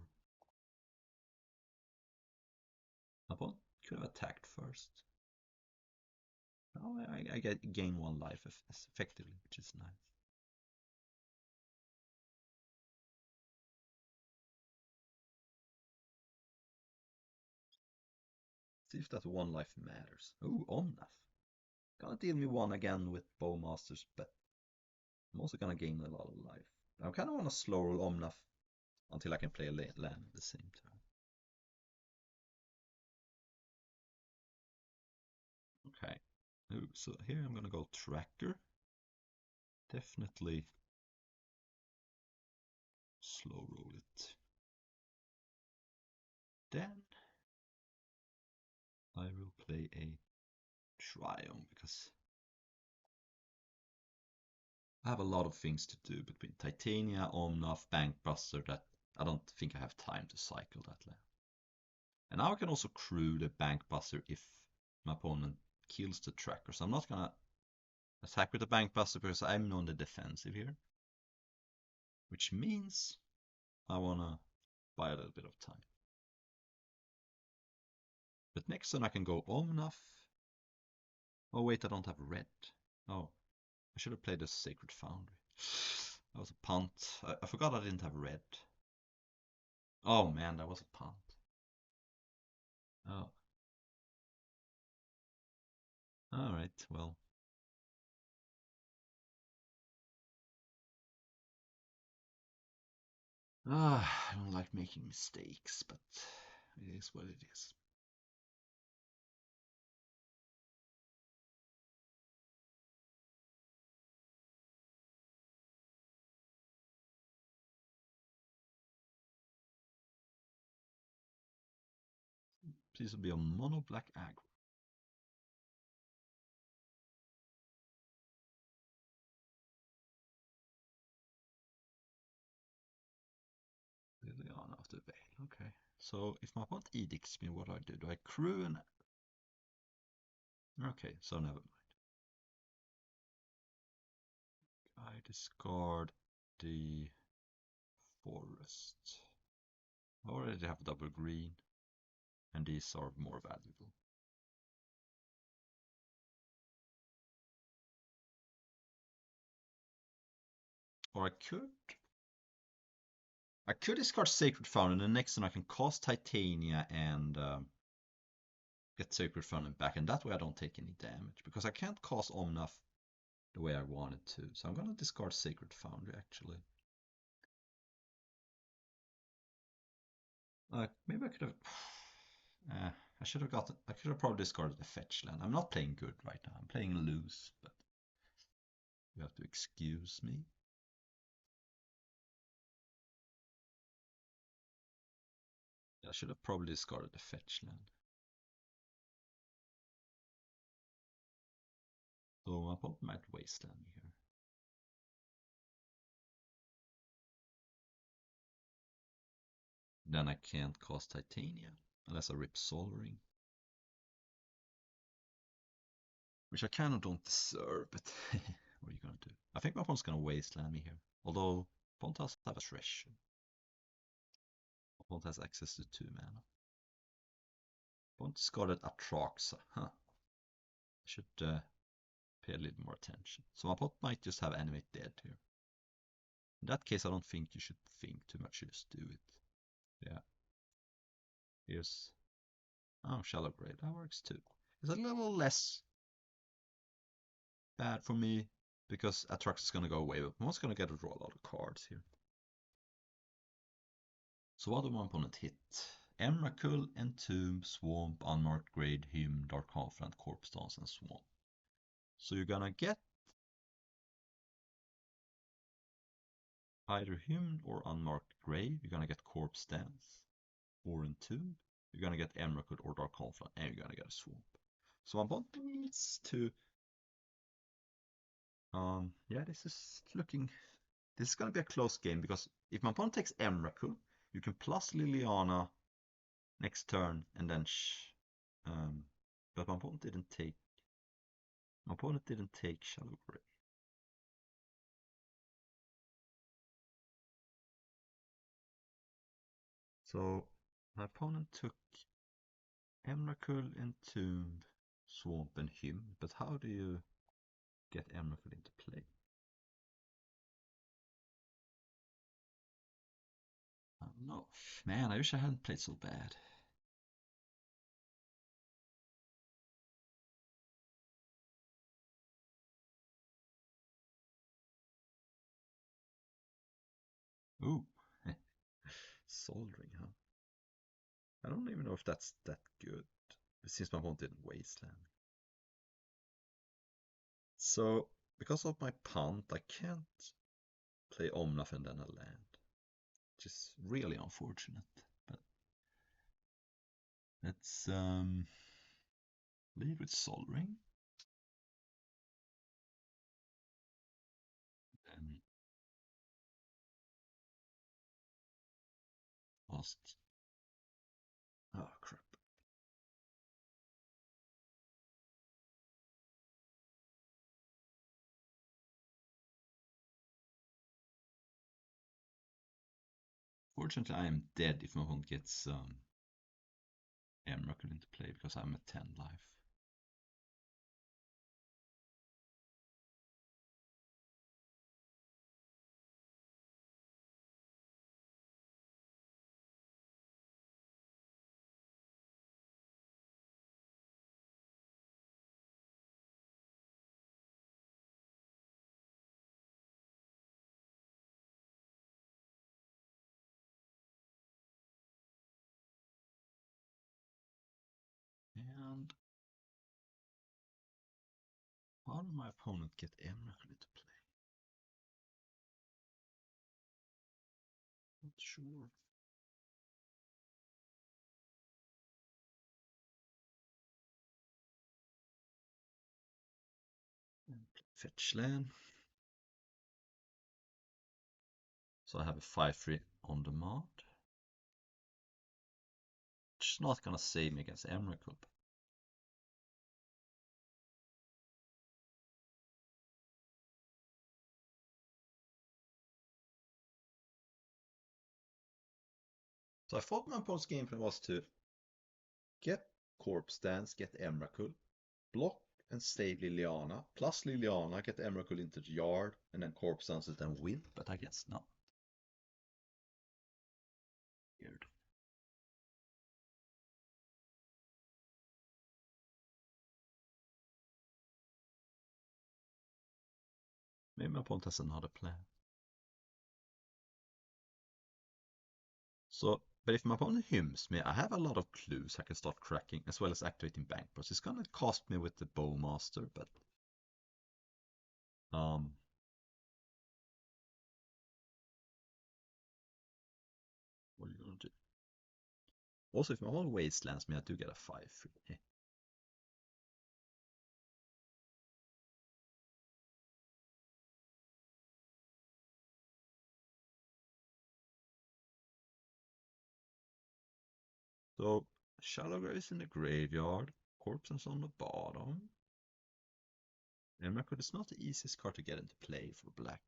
A: my opponent could have attacked first. Oh, I gain one life effectively, which is nice. See if that one life matters. Oh, Omnath. Gonna deal me one again with Bowmasters, but I'm also gonna gain a lot of life. I kind of want to slow roll Omnath until I can play a land at the same time. Okay. Ooh, so here I'm gonna go Tracker. Definitely slow roll it. Then I will play a Triumph because I have a lot of things to do between Titania, Omnath, Bankbuster that I don't think I have time to cycle that land. And now I can also crew the Bankbuster if my opponent kills the tracker. So I'm not gonna attack with the Bankbuster because I'm on the defensive here. Which means I wanna buy a little bit of time. But next turn I can go Omnath. Oh wait, I don't have red. Oh, I should have played a Sacred Foundry. That was a punt. I forgot I didn't have red. Oh man, that was a punt. Oh, alright, well. I don't like making mistakes, but it is what it is. Please be a mono black aggro. Liliana of the Veil. Okay. So if my opponent edicts me, what do I do? Do I crew and okay, so never mind. I discard the forest. I already have double green, and these are more valuable. Or I could discard Sacred Fountain, and the next turn I can cast Titania and get Sacred Fountain back, and that way I don't take any damage, because I can't cast Omnath the way I wanted to. So I'm gonna discard Sacred Foundry, actually. Maybe I could have... I should have got... I could have probably discarded the fetch land. I'm not playing good right now. I'm playing loose, but you have to excuse me. I should have probably discarded the fetch land. So my opponent might wasteland me here. Then I can't cast Titania unless I rip Soul Ring. Which I kind of don't deserve, but what are you gonna do? I think my opponent's gonna wasteland me here. Although opponent does have a treasure. Opponent has access to 2 mana. Opponent discarded Atraxa. Huh. I should pay a little more attention. So my opponent might just have Animate Dead here. In that case, I don't think you should think too much, you just do it. Yeah. Here's... Oh, Shallow Grave. That works too. It's a little less bad for me because Atrax is going to go away, but one's going to get to draw a lot of cards here. So what do my opponent hit? Emrakul, Entomb, Swamp, Unmarked Grave, Hymn, Dark Confidant, Corpse Dance, and Swamp. So you're gonna get either Hymn or Unmarked Grave. You're gonna get Corpse Dance or Entomb. You're gonna get Emrakul or Dark Confidant, and you're gonna get a Swamp. So my opponent needs to yeah, this is looking... This is going to be a close game because if my opponent takes Emrakul, You can plus Liliana next turn and then but my opponent didn't take Shallow Grave. So my opponent took Emrakul, Entombed, Swamp, and Hymn, but how do you get Emrakul into play? I don't know. Man, I wish I hadn't played so bad. Ooh, Soldering, huh? I don't even know if that's that good, since my opponent didn't Wasteland. So, because of my punt, I can't play Omnath and then a land, which is really unfortunate. But let's leave with Soldering. And lost. Oh, crap. Fortunately, I am dead if my opponent gets Emrakul into play because I'm at 10 life. And how did my opponent get Emrakul into play? Not sure. Fetch land. So I have a 5/3 on demand. Which is not gonna save me against Emrakul. So I thought my opponent's game plan was to get Corpse Dance, get Emrakul, block and save Liliana, plus Liliana, get Emrakul into the yard, and then Corpse Dance it and win, but I guess not. Weird. Maybe my opponent has another plan. So, but if my opponent hymns me, I have a lot of clues I can start cracking, as well as activating bank bots. It's gonna cost me with the Bowmaster, but what are you gonna do? Also, if my opponent wastelands me, I do get a 5/3. So, Shallow Grave is in the graveyard, Corpses on the bottom. Emrakul is not the easiest card to get into play for black.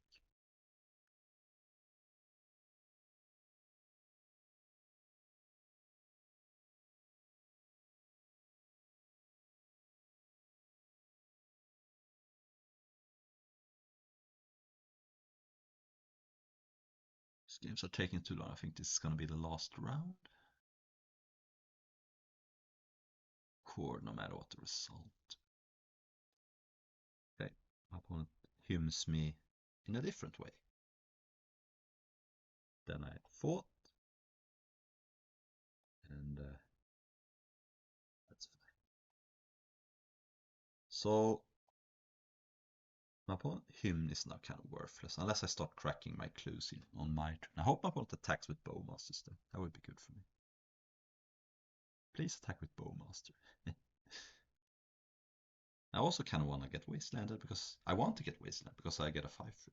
A: These games are taking too long. I think this is gonna be the last round. Core, no matter what the result. Okay, my opponent hymns me in a different way. Then I fought, and that's fine. So my opponent hymn is now kind of worthless unless I start cracking my clues in on my turn. I hope my opponent attacks with Bowmasters though. That would be good for me. Please attack with Bowmaster. I also kind of want to get Wastelanded because I want to get Wasteland because I get a 5/3.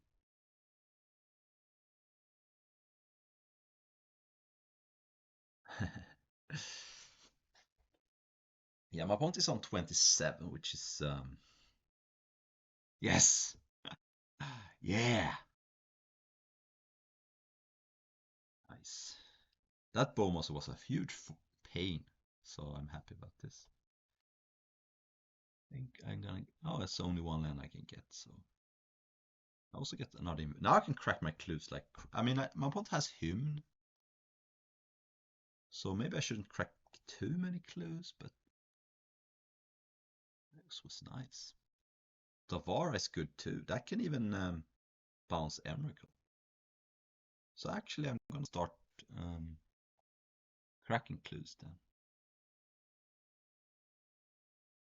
A: Yeah, my opponent is on 27, which is yes, yeah, nice. That Bomos was a huge pain, so I'm happy about this. I think I'm gonna. Oh, it's only one land I can get, so I also get another. Now I can crack my clues. Like, I mean, my opponent has Hymn, so maybe I shouldn't crack too many clues, but this was nice. Davara is good too. That can even bounce Emrakul. So actually, I'm gonna start um, cracking clues then.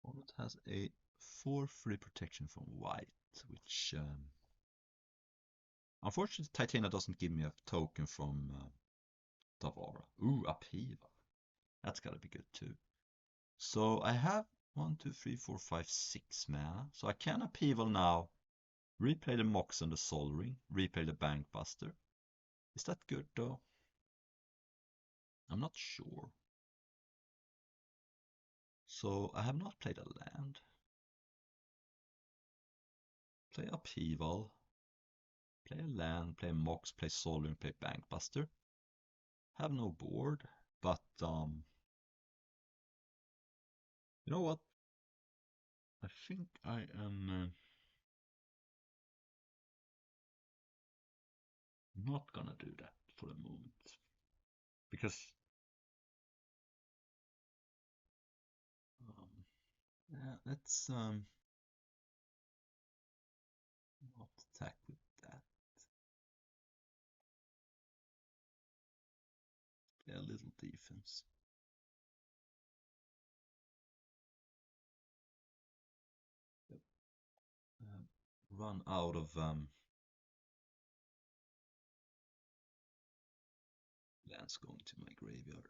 A: Opponent has a 4/3 protection from white, which unfortunately Titania doesn't give me a token from Davara. Ooh, Upheaval. That's gotta be good too. So I have 1, 2, 3, 4, 5, 6 mana. So I can Upheaval now, replay the Mox and the Sol Ring, replay the Bankbuster. Is that good though? I'm not sure. So I have not played a land. Play Upheaval, play a land, play Mox, play Sol Ring, play Bankbuster. Have no board, but you know what? I think I am not gonna do that for the moment because yeah, let's not attack with that. Play a little defense. Yep. Run out of lands going to my graveyard.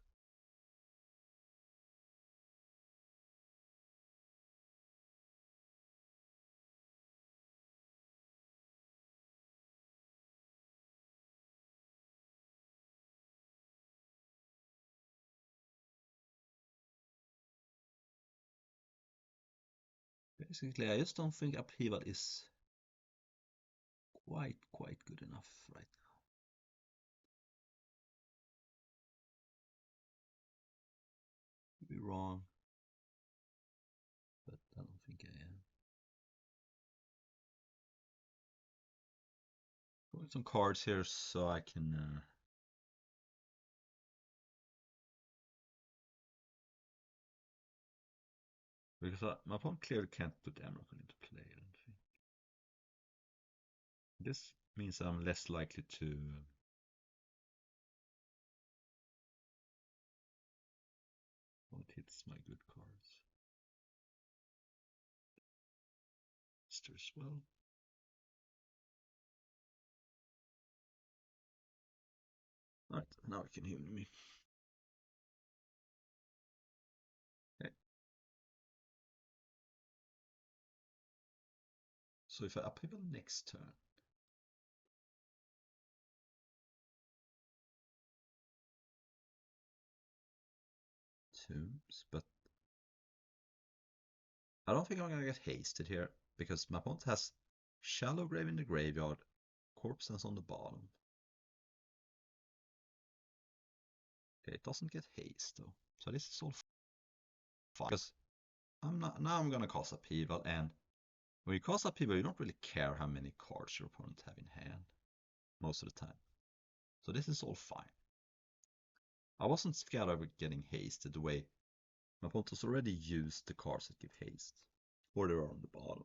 A: Basically, I just don't think Upheaval is quite good enough right now. Could be wrong, but I don't think I am. Put some cards here so I can because my opponent clearly can't put Emrakul into play, I don't think. This means I'm less likely to it hits my good cards. Master as well. Alright, now I can heal me. Okay. So if I upheaval next turn, tombs, but I don't think I'm gonna get hasted here because my opponent has Shallow Grave in the graveyard, Corpse Dance on the bottom. Okay, it doesn't get haste though, so this is all fine. Because I'm gonna cast Upheaval, and when you cast Upheaval, you don't really care how many cards your opponent have in hand most of the time. So this is all fine. I wasn't scared of getting hasted the way my opponent has already used the cards that give haste, or they're on the bottom.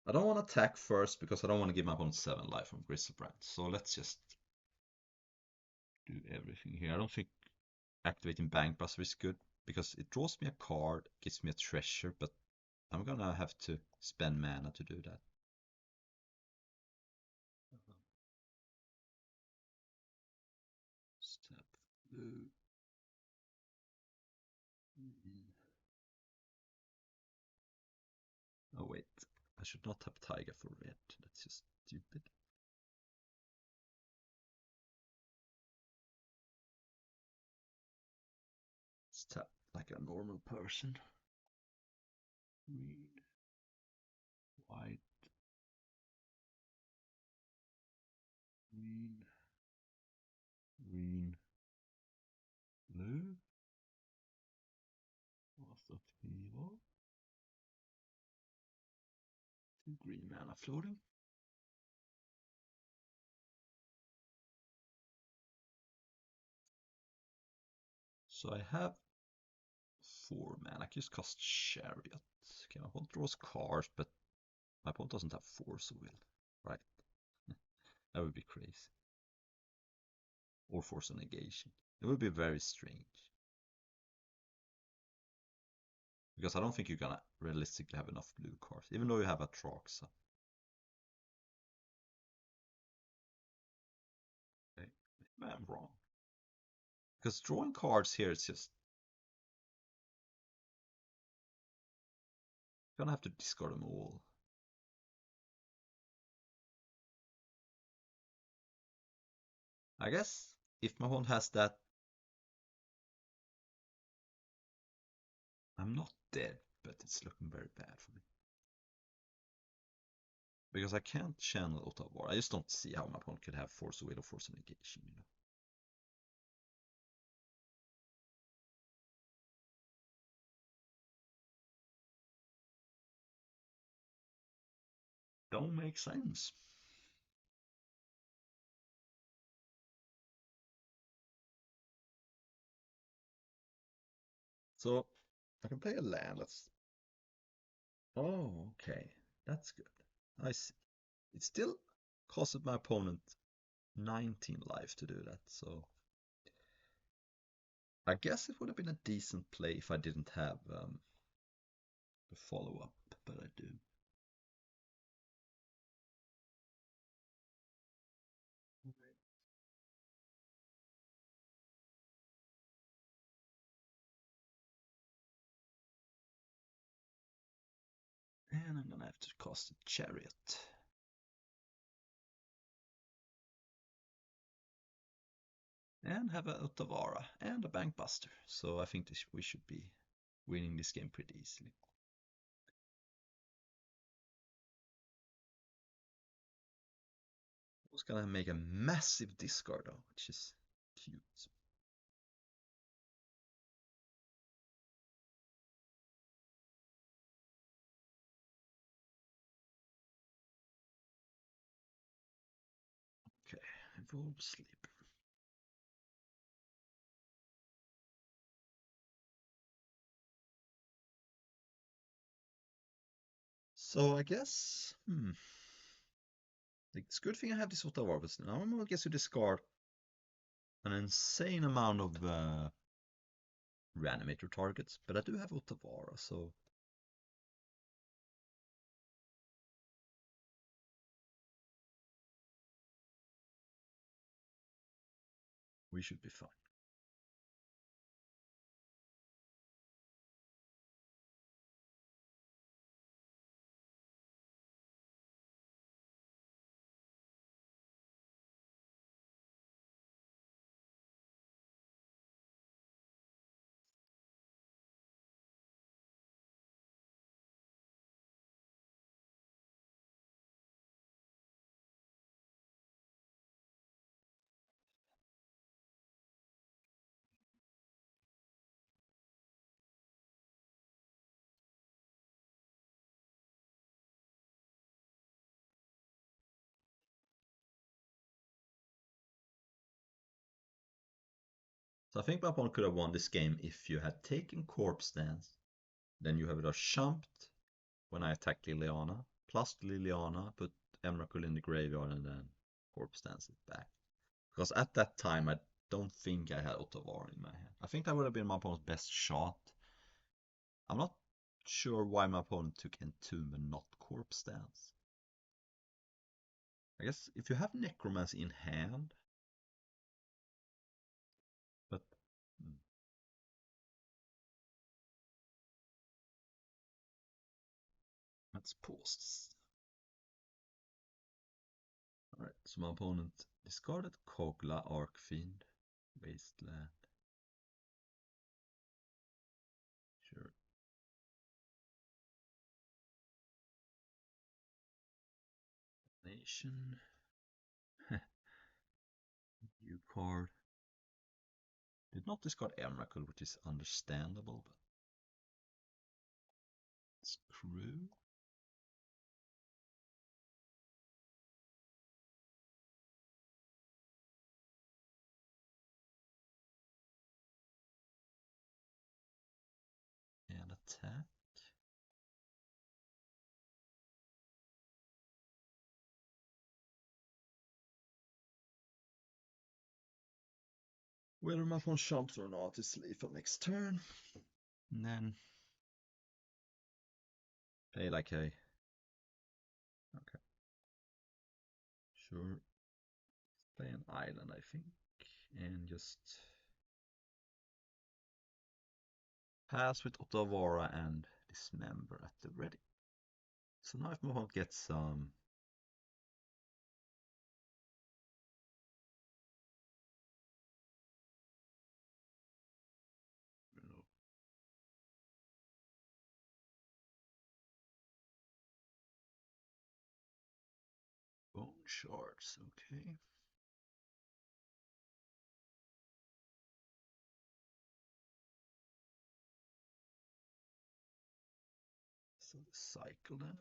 A: I don't want to attack first because I don't want to give my opponent 7 life from Griselbrand. So let's just do everything here. I don't think activating Bankbuster is good because it draws me a card, gives me a treasure, but I'm gonna have to spend mana to do that. Step blue. Oh wait, I should not have Tiger for red. That's just stupid. like a normal person. Green, white, green, green, blue. What's that evil? Two green mana floating. So I have 4 mana. I can just cast Chariot. Okay, my opponent draws cards, but my opponent doesn't have Force of Will. Right. That would be crazy. Or Force of Negation. It would be very strange. Because I don't think you're gonna realistically have enough blue cards, even though you have a Atraxa. Okay. Maybe I'm wrong. Because drawing cards here is just gonna have to discard them all. I guess if my opponent has that, I'm not dead, but it's looking very bad for me. Because I can't channel Otavara. I just don't see how my opponent could have Force of Will or Force of Negation, you know. Don't make sense. So I can play a land. Let's. Oh, okay. That's good. I see. It still costed my opponent 19 life to do that, so I guess it would have been a decent play if I didn't have the follow-up, but I do. And I'm gonna have to cast a Chariot. And have a Otavara and a Bankbuster. So I think we should be winning this game pretty easily. I was gonna make a massive discard though, which is cute. Okay, evolve sleep. So I guess, it's a good thing I have this Otavara, but now I'm gonna guess to discard an insane amount of reanimator targets, but I do have Otavara, so we should be fine. So I think my opponent could have won this game if you had taken Corpse Dance, then you have just jumped when I attacked Liliana, plus Liliana, put Emrakul in the graveyard, and then Corpse Dance it back. Because at that time, I don't think I had Otavara in my hand. I think that would have been my opponent's best shot. I'm not sure why my opponent took Entomb and not Corpse Dance. I guess if you have Necromancy in hand, but let's pause this. Alright, so my opponent discarded Kogla, Arcfiend, Wasteland. Animation. New card. Did not discard Emrakul, which is understandable, but screw. And attack. Whether my phone jumps or not is lethal next turn. And then play like a. Okay. Sure. Play an island, I think. And just pass with Otavara and Dismember at the ready. So now if my opponent gets some bone shards, okay. So the cycle then.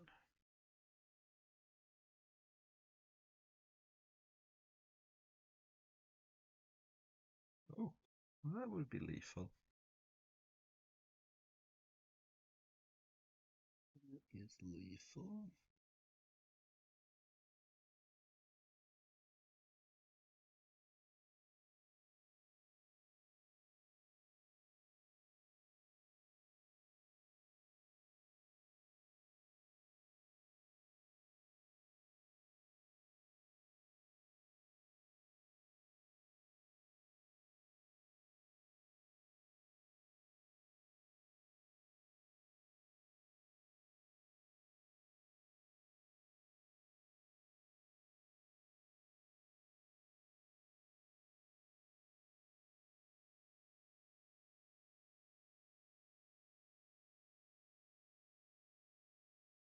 A: Oh, that would be lethal. That is lethal.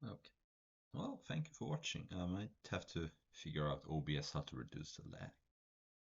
A: Okay. Well, thank you for watching. I might have to figure out OBS how to reduce the lag.